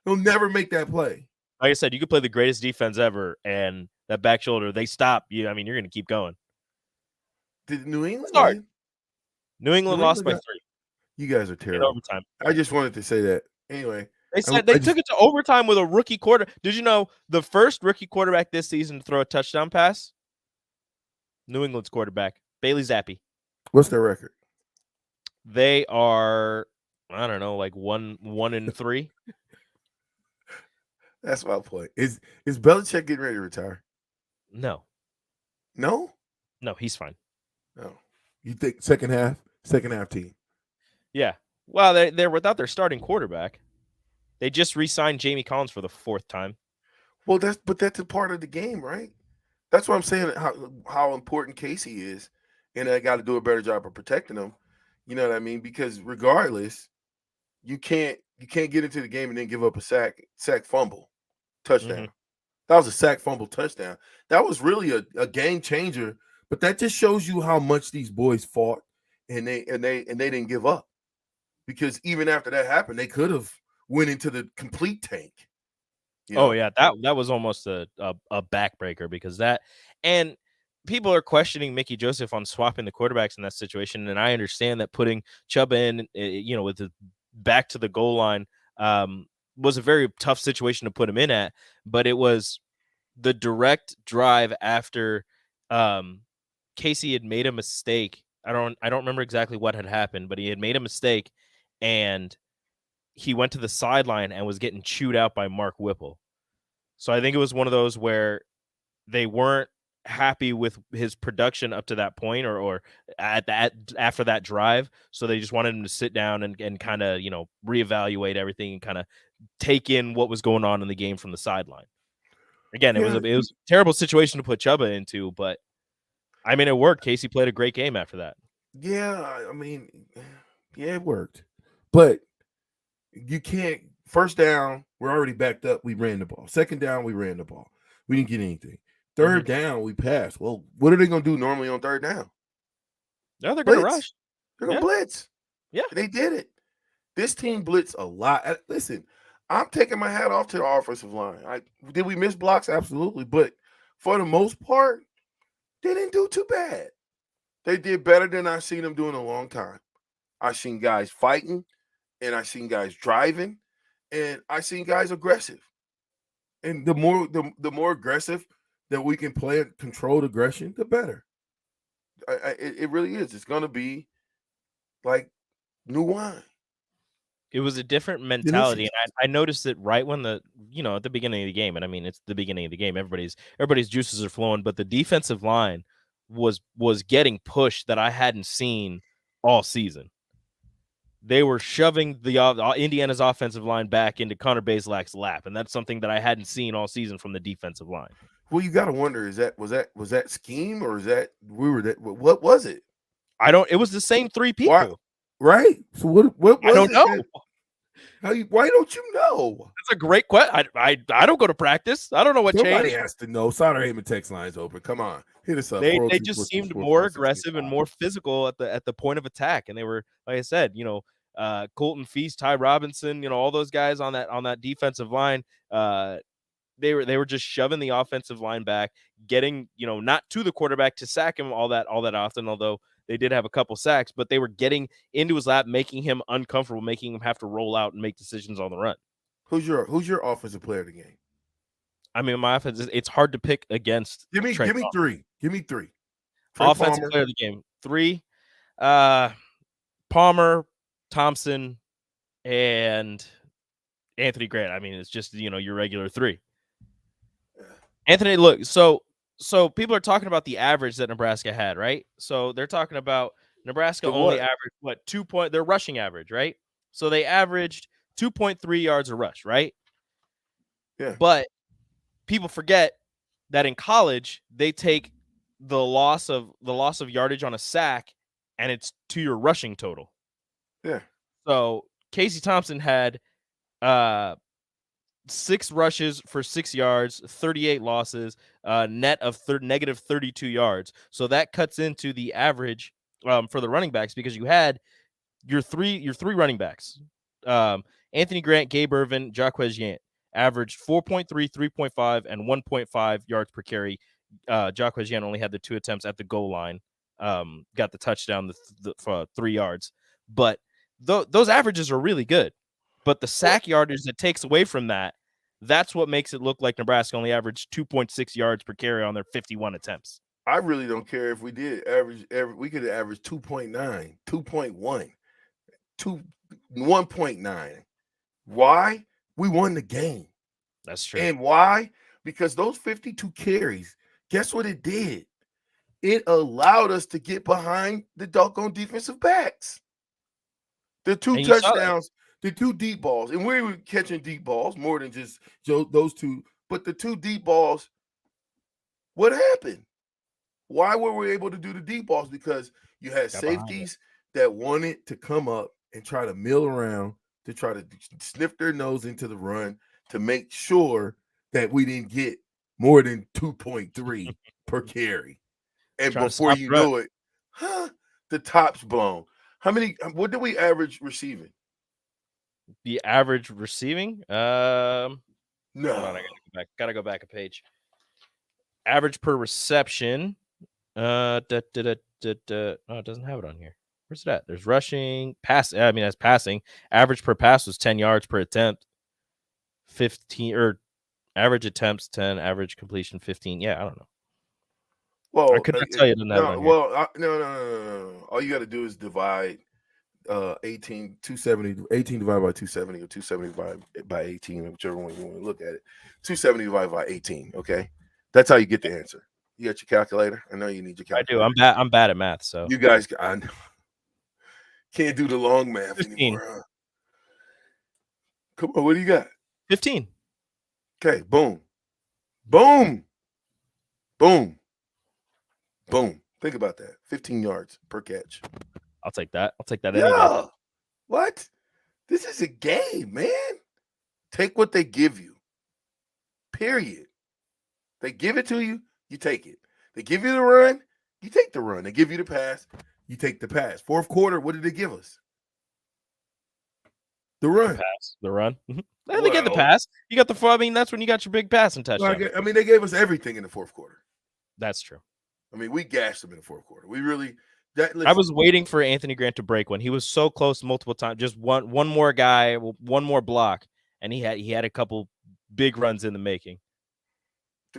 they'll never make that play. Like I said, you could play the greatest defense ever, and that back shoulder, they stop you. I mean, you're going to keep going. Did New England start? New England lost by 3. You guys are terrible. Overtime. I just wanted to say that. Anyway, they said they took it to overtime with a rookie quarter. Did you know the first rookie quarterback this season to throw a touchdown pass? New England's quarterback, Bailey Zappi. What's their record? They are, I don't know, like 1-3. That's my point. Is Belichick getting ready to retire? No. No, he's fine. No. You think second half team? Yeah. Well, they're without their starting quarterback. They just re-signed Jamie Collins for the 4th time. Well, that's a part of the game, right? That's what I'm saying. How important Casey is, and I got to do a better job of protecting him. You know what I mean? Because regardless, you can't get into the game and then give up a sack fumble touchdown. Mm-hmm. That was a sack fumble touchdown. That was really a game changer. But that just shows you how much these boys fought, and they didn't give up. Because even after that happened, they could have went into the complete tank. You know? Oh yeah, that was almost a backbreaker because that, and people are questioning Mickey Joseph on swapping the quarterbacks in that situation, and I understand that putting Chubb in, with the back to the goal line, was a very tough situation to put him in at, but it was the direct drive after Casey had made a mistake. I don't remember exactly what had happened, but he had made a mistake and he went to the sideline and was getting chewed out by Mark Whipple. So I think it was one of those where they weren't happy with his production up to that point or after that drive. So they just wanted him to sit down and kind of, reevaluate everything and kind of take in what was going on in the game from the sideline. Again, it was a terrible situation to put Chuba into, but I mean, it worked. Casey played a great game after that. Yeah, I mean, yeah, it worked. But you can't first down, we're already backed up. We ran the ball. Second down, we ran the ball. We didn't get anything. Third down, we passed. Well, what are they going to do normally on third down? No, they're going to rush. They're going to blitz. Yeah. They did it. This team blitzed a lot. Listen, I'm taking my hat off to the offensive line. Did we miss blocks? Absolutely. But for the most part, they didn't do too bad. They did better than I've seen them do in a long time. I've seen guys fighting, and I've seen guys driving, and I've seen guys aggressive. And the more aggressive that we can play controlled aggression, the better. It really is. It's going to be like new wine. It was a different mentality, and I noticed it right when at the beginning of the game. And I mean, it's the beginning of the game. Everybody's juices are flowing, but the defensive line was getting pushed that I hadn't seen all season. They were shoving the Indiana's offensive line back into Connor Bazelak's lap, and that's something that I hadn't seen all season from the defensive line. Well, you got to wonder: was that scheme, or is that what was it? It was the same three people. Why, right? So what was I don't know. Why don't you know? That's a great question. I don't go to practice. I don't know what Somebody changed. has to know. Sauter Heyman text line's open. Come on, hit us up. They just seemed more aggressive and more physical at the point of attack, and they were, like I said, Colton Feast, Ty Robinson, all those guys on that defensive line. They were just shoving the offensive line back, getting not to the quarterback to sack him all that often, although they did have a couple sacks, but they were getting into his lap, making him uncomfortable, making him have to roll out and make decisions on the run. Who's your offensive player of the game? I mean, my offense, it's hard to pick against. Give me three. Give me three. Offensive player of the game. 3, Palmer, Thompson, and Anthony Grant. I mean, it's just, your regular 3. Anthony, look, so people are talking about the average that Nebraska had, right? So they're talking about Nebraska only averaged 2 point, their rushing average, right? So they averaged 2.3 yards a rush, right? Yeah. But people forget that in college they take the loss of yardage on a sack, and it's to your rushing total. Yeah. So Casey Thompson had 6 rushes for 6 yards, 38 losses, net of negative 32 yards. So that cuts into the average for the running backs, because you had your three running backs. Anthony Grant, Gabe Ervin, Jaquez Yant averaged 4.3, 3.5, and 1.5 yards per carry. Jaquez Yant only had the 2 attempts at the goal line, got the touchdown for 3 yards. But those averages are really good. But the sack yardage that takes away from that, that's what makes it look like Nebraska only averaged 2.6 yards per carry on their 51 attempts. I really don't care if we did average. We could have averaged 2.9, 2.1, 1.9. Why? We won the game. That's true. And why? Because those 52 carries, guess what it did? It allowed us to get behind the doggone defensive backs. The 2 touchdowns, the 2 deep balls, and we were catching deep balls more than just those 2, but the 2 deep balls, what happened? Why were we able to do the deep balls? Because you had safeties that wanted to come up and try to mill around, to try to sniff their nose into the run, to make sure that we didn't get more than 2.3 per carry. And before you know it, the top's blown. What did we average receiving? The average receiving? No. Hold on, I gotta go back a page. Average per reception. Oh, it doesn't have it on here. Where's it at? There's rushing, pass. I mean, that's passing. Average per pass was 10 yards per attempt. 15 or average attempts 10, average completion 15. Yeah, I don't know. Well, I couldn't tell you that. No. All you got to do is divide 18 divided by 270, or 270 by 18, whichever one you want to look at it. 270 divided by 18. Okay, that's how you get the answer. You got your calculator? I know you need your I do. calculator. I'm bad at math, so You guys can't do the long math 15. anymore. Huh? Come on, what do you got? 15. Okay, boom. Boom. Boom. Boom. Think about that. 15 yards per catch. I'll take that. I'll take that any day. Yeah. What? This is a game, man. Take what they give you. Period. They give it to you, you take it. They give you the run, you take the run. They give you the pass, you take the pass. Fourth quarter, what did they give us? The run. The run. They get the pass. You got the. I mean, that's when you got your big pass and touchdown. I mean, they gave us everything in the fourth quarter. That's true. I mean, we gashed them in the fourth quarter. We really. I was waiting for Anthony Grant to break one. He was so close multiple times. Just one more guy, one more block, and he had a couple big runs in the making.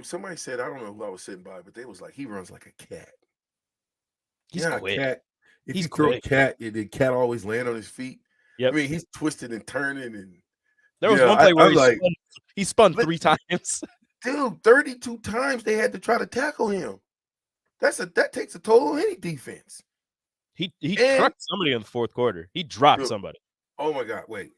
Somebody said, I don't know who I was sitting by, but they was like, he runs like a cat. He's quick. Cat. If he's you throw quick. a cat, the cat always land on his feet. Yep. I mean, he's twisting and turning, and there was one play where he spun 3 times. Dude, 32 times they had to try to tackle him. That takes a toll on any defense. He trucked somebody in the fourth quarter. He dropped somebody. Oh my God! Wait!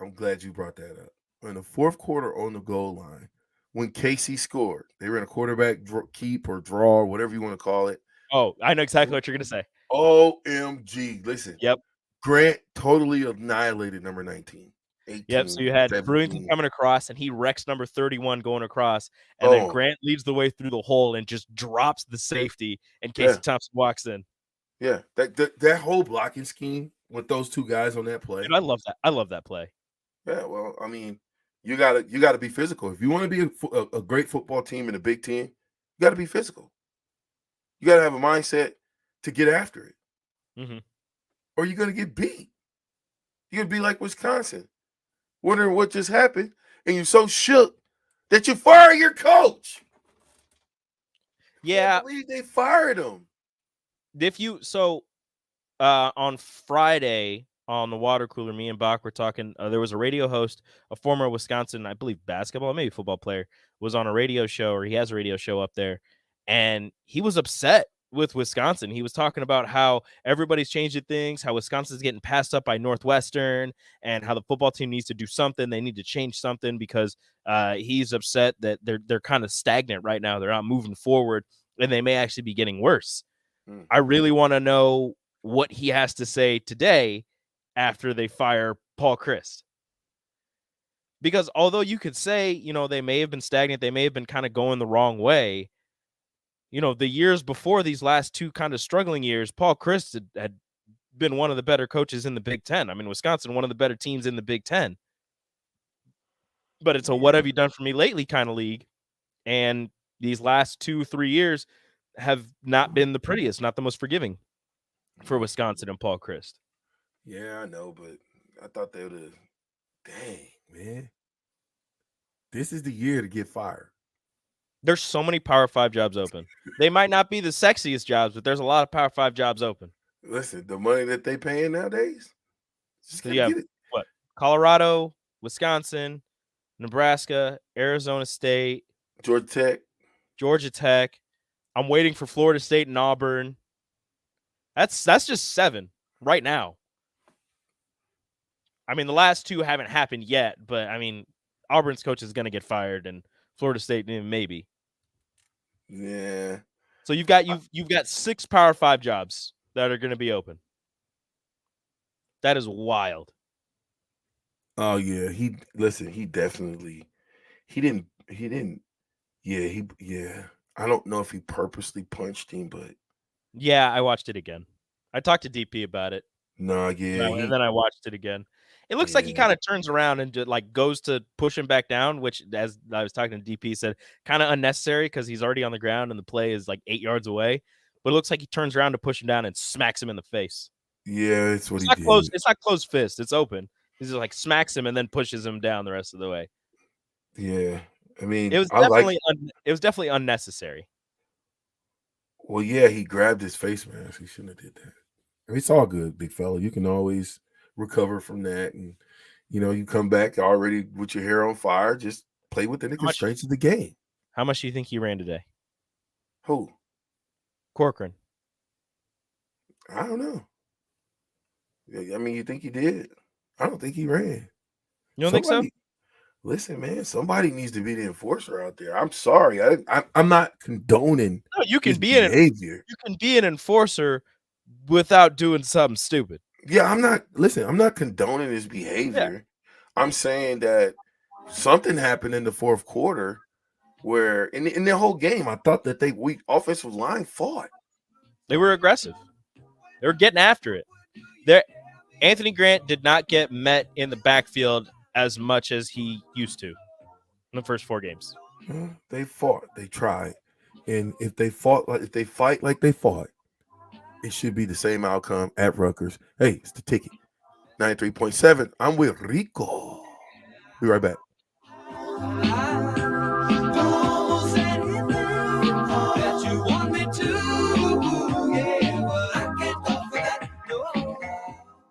I'm glad you brought that up. In the fourth quarter, on the goal line, when Casey scored, they ran a quarterback keep or draw, or whatever you want to call it. Oh, I know exactly what you're gonna say. OMG! Listen. Yep. Grant totally annihilated number 19. 18, yep. So you had 17. Brewington coming across, and he wrecks number 31 going across, and then Grant leads the way through the hole and just drops the safety, and Casey Thompson walks in. Yeah, that whole blocking scheme with those two guys on that play. Dude, I love that. I love that play. Yeah, well, I mean, you gotta be physical. If you want to be a great football team in the Big Ten, you got to be physical. You got to have a mindset to get after it, or you're gonna get beat. You're gonna be like Wisconsin, wondering what just happened, and you're so shook that you fire your coach. Yeah, I believe they fired him. On Friday on the water cooler, me and Bach were talking. There was a radio host, a former Wisconsin, I believe, basketball, maybe football player, was on a radio show, or he has a radio show up there, and he was upset with Wisconsin. He was talking about how everybody's changing things, how Wisconsin's getting passed up by Northwestern, and how the football team needs to do something. They need to change something because he's upset that they're kind of stagnant right now. They're not moving forward, and they may actually be getting worse. I really want to know what he has to say today after they fire Paul Chryst. Because although you could say, they may have been stagnant, they may have been kind of going the wrong way, the years before these last two kind of struggling years, Paul Chryst had been one of the better coaches in the Big Ten. I mean, Wisconsin, one of the better teams in the Big Ten. But it's a what have you done for me lately kind of league. And these last 2-3 years have not been the prettiest, not the most forgiving for Wisconsin and Paul Chryst. Yeah, I know, but I thought they would have. Dang, man. This is the year to get fired. There's so many Power 5 jobs open. They might not be the sexiest jobs, but there's a lot of Power 5 jobs open. Listen, the money that they paying nowadays, so you have what? Colorado, Wisconsin, Nebraska, Arizona State, Georgia Tech. I'm waiting for Florida State and Auburn. That's just 7 right now. I mean, the last 2 haven't happened yet, but I mean, Auburn's coach is going to get fired, and Florida State maybe. Yeah. So you've got 6 Power 5 jobs that are going to be open. That is wild. Oh yeah, he definitely didn't. I don't know if he purposely punched him, but yeah, I watched it again. I talked to DP about it. No, yeah, and then I watched it again. It looks like he kind of turns around and just, goes to push him back down, which, as I was talking to DP, said kind of unnecessary because he's already on the ground and the play is 8 yards away. But it looks like he turns around to push him down and smacks him in the face. Yeah, it's what he did. It's not closed fist. It's open. He's just smacks him and then pushes him down the rest of the way. Yeah, I mean, it was definitely unnecessary. Well, yeah, he grabbed his face mask. He shouldn't have did that. I mean, it's all good, big fella. You can always recover from that, and you come back already with your hair on fire. Just play within the constraints of the game. How much do you think he ran today? Who? Corcoran. I don't know. I mean, you think he did? I don't think he ran. You don't think so? Listen, man, somebody needs to be the enforcer out there. I'm sorry. I'm not condoning No, you can his be behavior. you can be an enforcer without doing something stupid. Yeah, I'm not condoning his behavior. I'm saying that something happened in the fourth quarter where in the whole game, I thought that we offensive line fought. They were aggressive. They were getting after it. Anthony Grant did not get met in the backfield as much as he used to in the first 4 games. They fought. They tried. And if they fight like they fought, it should be the same outcome at Rutgers. Hey, it's the ticket. 93.7. I'm with Rico. Be right back.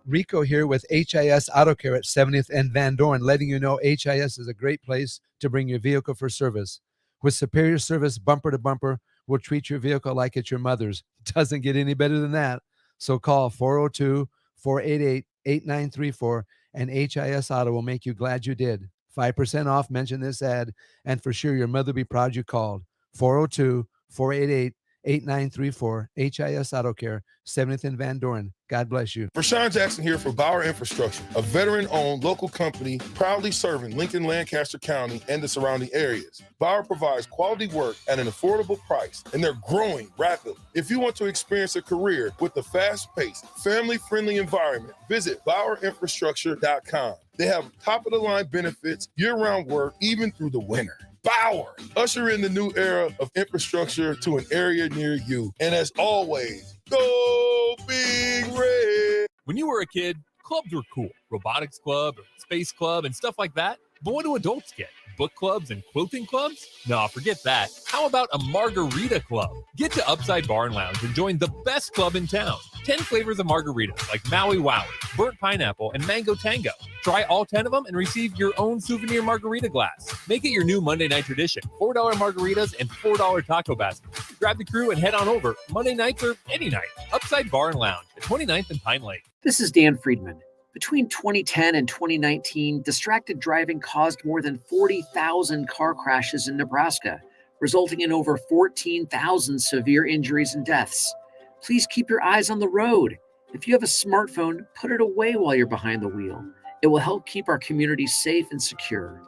Rico here with HIS Auto Care at 70th and Van Dorn, letting you know HIS is a great place to bring your vehicle for service. With superior service bumper to bumper, we'll treat your vehicle like it's your mother's. Doesn't get any better than that. So call 402-488-8934 and HIS Auto will make you glad you did. 5% off, mention this ad, and for sure your mother will be proud you called. 402-488-8934, HIS Auto Care, 70th and Van Dorn. God bless you. Rashawn Jackson here for Bauer Infrastructure, a veteran-owned local company proudly serving Lincoln, Lancaster County, and the surrounding areas. Bauer provides quality work at an affordable price, and they're growing rapidly. If you want to experience a career with a fast-paced, family-friendly environment, visit BauerInfrastructure.com. They have top-of-the-line benefits, year-round work, even through the winter. Bauer, usher in the new era of infrastructure to an area near you. And as always, go Big Red. When you were a kid, clubs were cool. Robotics club, or space club, and stuff like that. But what do adults get? Book clubs and quilting clubs? Nah, forget that. How about a margarita club? Get to Upside Bar and Lounge and join the best club in town. 10 flavors of margaritas like Maui Wowie, burnt pineapple, and mango tango. Try all 10 of them and receive your own souvenir margarita glass. Make it your new Monday night tradition. $4 margaritas and $4 taco baskets. Grab the crew and head on over Monday nights or any night. Upside Bar and Lounge at 29th and Pine Lake. This is Dan Friedman. Between 2010 and 2019, distracted driving caused more than 40,000 car crashes in Nebraska, resulting in over 14,000 severe injuries and deaths. Please keep your eyes on the road. If you have a smartphone, put it away while you're behind the wheel. It will help keep our community safe and secure.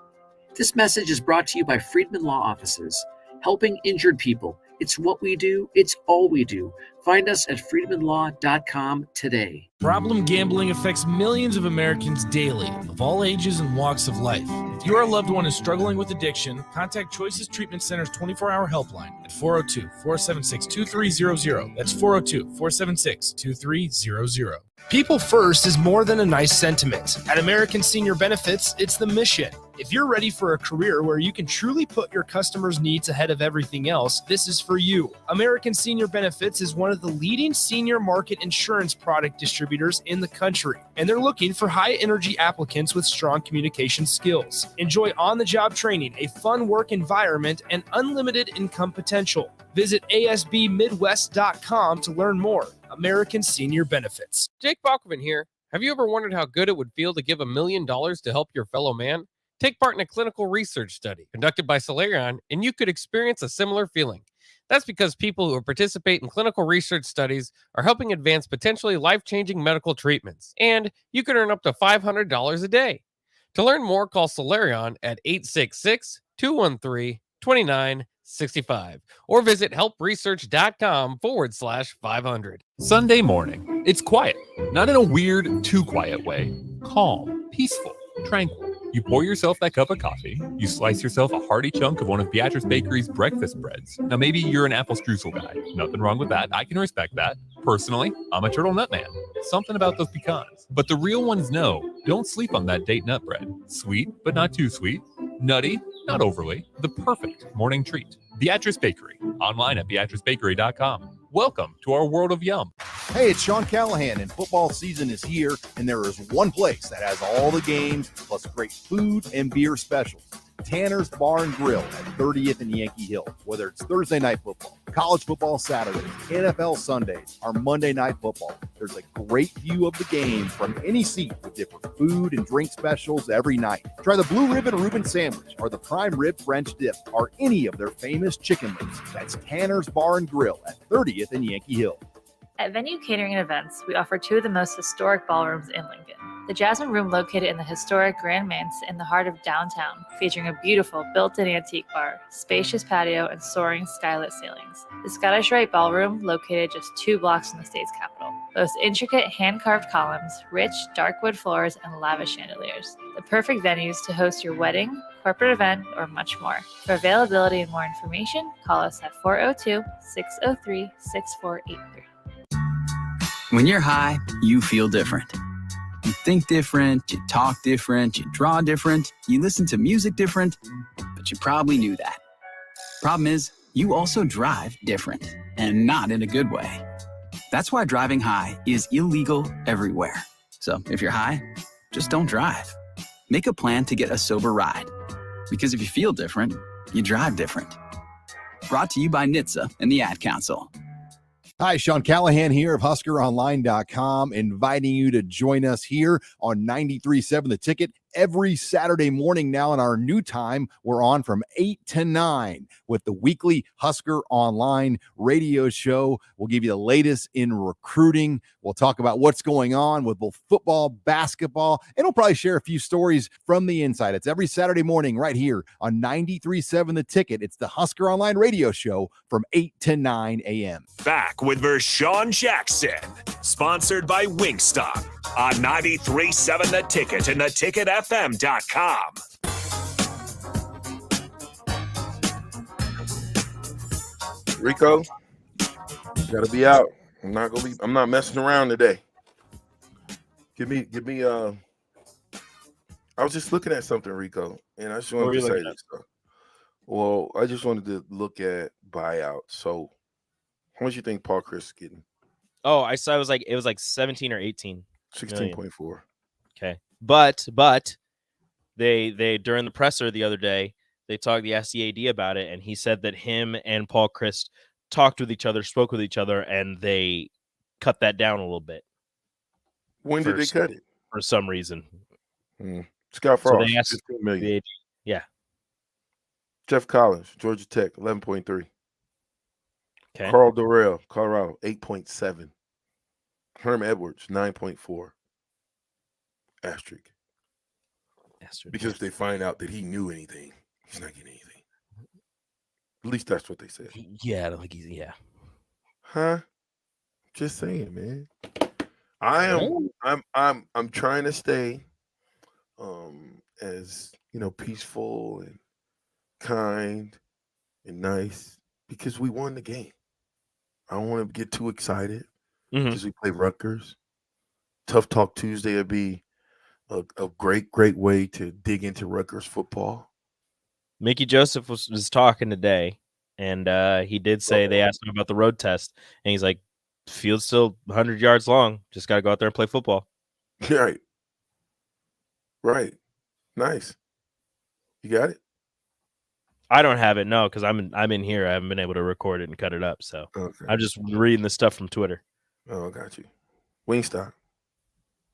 This message is brought to you by Friedman Law Offices, helping injured people. It's what we do. It's all we do. Find us at friedmanlaw.com today. Problem gambling affects millions of Americans daily, of all ages and walks of life. If your loved one is struggling with addiction, contact Choices Treatment Center's 24-hour helpline at 402-476-2300. That's 402-476-2300. People first is more than a nice sentiment. At American Senior Benefits, it's the mission. If you're ready for a career where you can truly put your customers' needs ahead of everything else, this is for you. American Senior Benefits is one of the leading senior market insurance product distributors in the country, and they're looking for high-energy applicants with strong communication skills. Enjoy on-the-job training, a fun work environment, and unlimited income potential. Visit ASBMidwest.com to learn more. American Senior Benefits. Jake Bachman here. Have you ever wondered how good it would feel to give $1 million to help your fellow man? Take part in a clinical research study conducted by Solarion, and you could experience a similar feeling. That's because people who participate in clinical research studies are helping advance potentially life-changing medical treatments, and you can earn up to $500 a day. To learn more, call Solarion at 866-213-2965 or visit helpresearch.com/500. Sunday morning. It's quiet, not in a weird, too quiet way. Calm, peaceful, tranquil. You pour yourself that cup of coffee. You slice yourself a hearty chunk of one of Beatrice Bakery's breakfast breads. Now, maybe you're an apple streusel guy. Nothing wrong with that. I can respect that. Personally, I'm a turtle nut man. Something about those pecans. But the real ones know, don't sleep on that date nut bread. Sweet, but not too sweet. Nutty, not overly. The perfect morning treat. Beatrice Bakery. Online at BeatriceBakery.com. Welcome to our world of yum. Hey, it's Sean Callahan, and football season is here, and there is one place that has all the games, plus great food and beer specials. Tanner's Bar and Grill at 30th and Yankee Hill. Whether it's Thursday night football, college football Saturdays, NFL Sundays, our Monday Night Football. There's a great view of the game from any seat with different food and drink specials every night. Try the Blue Ribbon Reuben Sandwich or the Prime Rib French Dip or any of their famous chicken wings. That's Tanner's Bar and Grill at 30th and Yankee Hill. At Venue Catering and Events, we offer two of the most historic ballrooms in Lincoln. The Jasmine Room, located in the historic Grand Manse in the heart of downtown, featuring a beautiful built-in antique bar, spacious patio, and soaring skylit ceilings. The Scottish Rite Ballroom, located just 2 blocks from the state's capital, boasts intricate hand-carved columns, rich dark wood floors, and lavish chandeliers. The perfect venues to host your wedding, corporate event, or much more. For availability and more information, call us at 402-603-6483. When you're high, you feel different. You think different, you talk different, you draw different, you listen to music different, but you probably knew that. Problem is, you also drive different, and not in a good way. That's why driving high is illegal everywhere. So if you're high, just don't drive. Make a plan to get a sober ride. Because if you feel different, you drive different. Brought to you by NHTSA and the Ad Council. Hi, Sean Callahan here of HuskerOnline.com, inviting you to join us here on 93.7 The Ticket every Saturday morning now. In our new time, we're on from 8 to 9 with the weekly Husker Online radio show. We'll give you the latest in recruiting. We'll talk about what's going on with both football, basketball, and we'll probably share a few stories from the inside. It's every Saturday morning right here on 93.7 The Ticket. It's the Husker Online radio show from 8 to 9 a.m. Back with Vershawn Jackson, sponsored by Wingstop on 93.7 The Ticket and theticketfm.com. Rico, you gotta be out. I'm not messing around today. Give me I was just looking at something, Rico, and I just wanted to say this stuff. Well, I just wanted to look at buyout. So how much you think Paul Chris is getting? Oh, I saw it was like 17 or 18. 16.4. Okay. But they during the presser the other day, they talked to the SCAD about it, and he said that him and Paul Chris talked with each other, spoke with each other, and they cut that down a little bit. When did they cut it? For some reason. Scott Frost, So they asked 15 million. Yeah. Jeff Collins, Georgia Tech, 11.3. Okay. Carl Dorrell, Colorado, 8.7. Herm Edwards, 9.4. Asterisk. Because if they find out that he knew anything, he's not getting anything. At least that's what they said. Yeah, I don't think he's Huh? Just saying, man. I'm trying to stay as peaceful and kind and nice because we won the game. I don't want to get too excited because we play Rutgers. Tough Talk Tuesday would be a great way to dig into Rutgers football. Mickey Joseph was talking today, and he did say they asked him about the road test, and he's like, field's still 100 yards long. Just got to go out there and play football. Right. Nice. You got it? I don't have it, no, because I'm in here. I haven't been able to record it and cut it up, so I'm just reading the stuff from Twitter. Oh, I got you. Wingstop.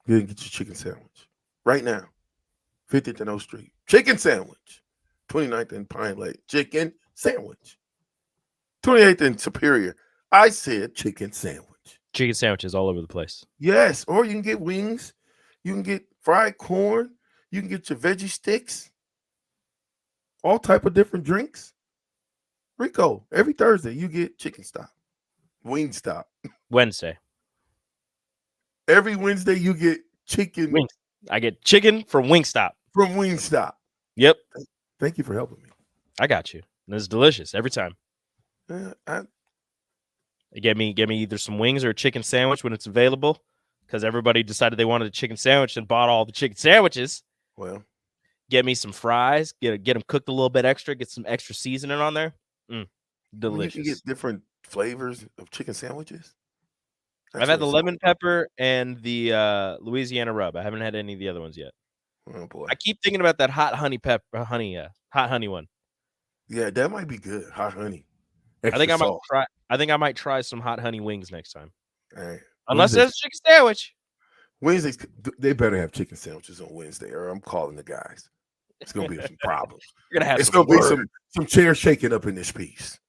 You can get your chicken sandwich right now. 50th and O Street. Chicken sandwich. 29th and Pine Lake. Chicken sandwich. 28th and Superior. I said chicken sandwich. Chicken sandwiches all over the place. Yes, or you can get wings. You can get fried corn. You can get your veggie sticks. All type of different drinks. Rico, every Thursday you get Chicken Stop. Wingstop. Wednesday. Every Wednesday you get chicken. Wings. I get chicken from Wingstop. From Wingstop. Yep. Thank you for helping me. I got you. And it's delicious every time. Get me either some wings or a chicken sandwich when it's available, because everybody decided they wanted a chicken sandwich and bought all the chicken sandwiches. Well, get me some fries. Get them cooked a little bit extra. Get some extra seasoning on there. Delicious. You can get different flavors of chicken sandwiches. I've had the lemon pepper and the Louisiana rub. I haven't had any of the other ones yet. Oh boy! I keep thinking about that hot honey one. Yeah, that might be good. Hot honey. I think Extra I might try some hot honey wings next time. Hey, Unless Wednesdays- there's a chicken sandwich. Wednesdays, they better have chicken sandwiches on Wednesday, or I'm calling the guys. It's gonna be some problems. You're gonna have it's some gonna be word. some chairs shaking up in this piece.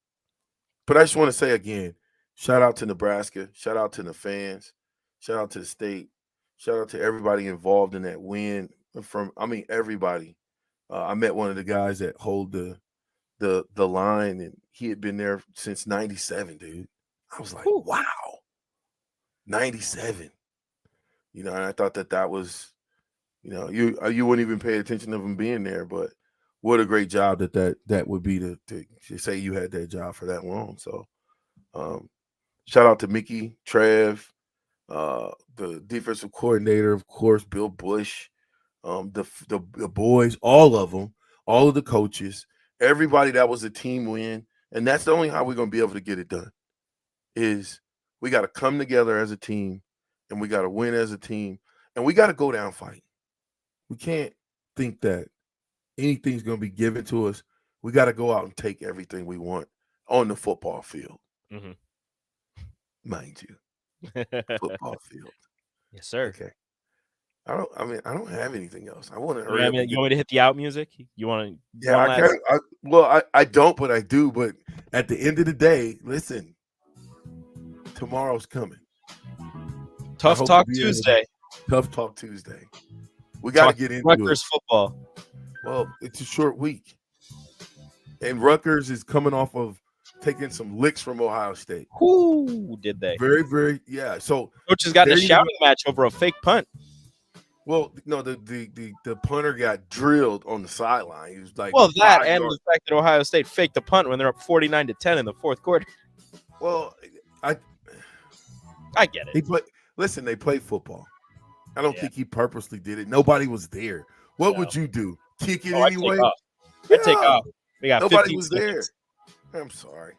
But I just want to say again, shout out to Nebraska, shout out to the fans, shout out to the state, shout out to everybody involved in that win. Everybody. I met one of the guys that hold the line, and he had been there since '97, dude. I was like, wow, 97. And I thought that was, you wouldn't even pay attention of him being there, but what a great job that would be to say you had that job for that long. So shout out to Mickey, Trev, the defensive coordinator, of course, Bill Bush, the boys, all of them, all of the coaches, everybody. That was a team win. And that's the only how we're going to be able to get it done is we got to come together as a team, and we got to win as a team, and we got to go down fighting. We can't think that anything's going to be given to us. We got to go out and take everything we want on the football field. Mm-hmm. Mind you, football field. Yes, sir. Okay. I don't have anything else. I want to You want me to hit the out music? You want to? Yeah, I don't, but I do. But at the end of the day, listen, tomorrow's coming. Tough Talk Tuesday. Tough Talk Tuesday. We got to get into Rutgers it. Football. Well, it's a short week, and Rutgers is coming off of taking some licks from Ohio State. Who did they? Very, very, yeah. So coach has gotten a shouting match over a fake punt. Well, no, the punter got drilled on the sideline. He was like, well, that and the fact that Ohio State faked the punt when they're up 49-10 in the fourth quarter. Well, I get it. They play football. I don't think he purposely did it. Nobody was there. What would you do? Kick it anyway? I'd take off. We got nobody was there. I'm sorry.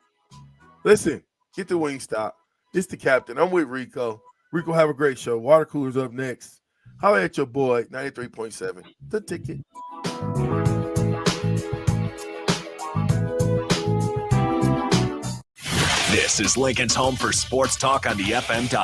Listen, get the wing stop. It's the captain. I'm with Rico. Rico, have a great show. Water cooler's up next. Holla at your boy, 93.7. The Ticket. This is Lincoln's home for sports talk on the FM dial.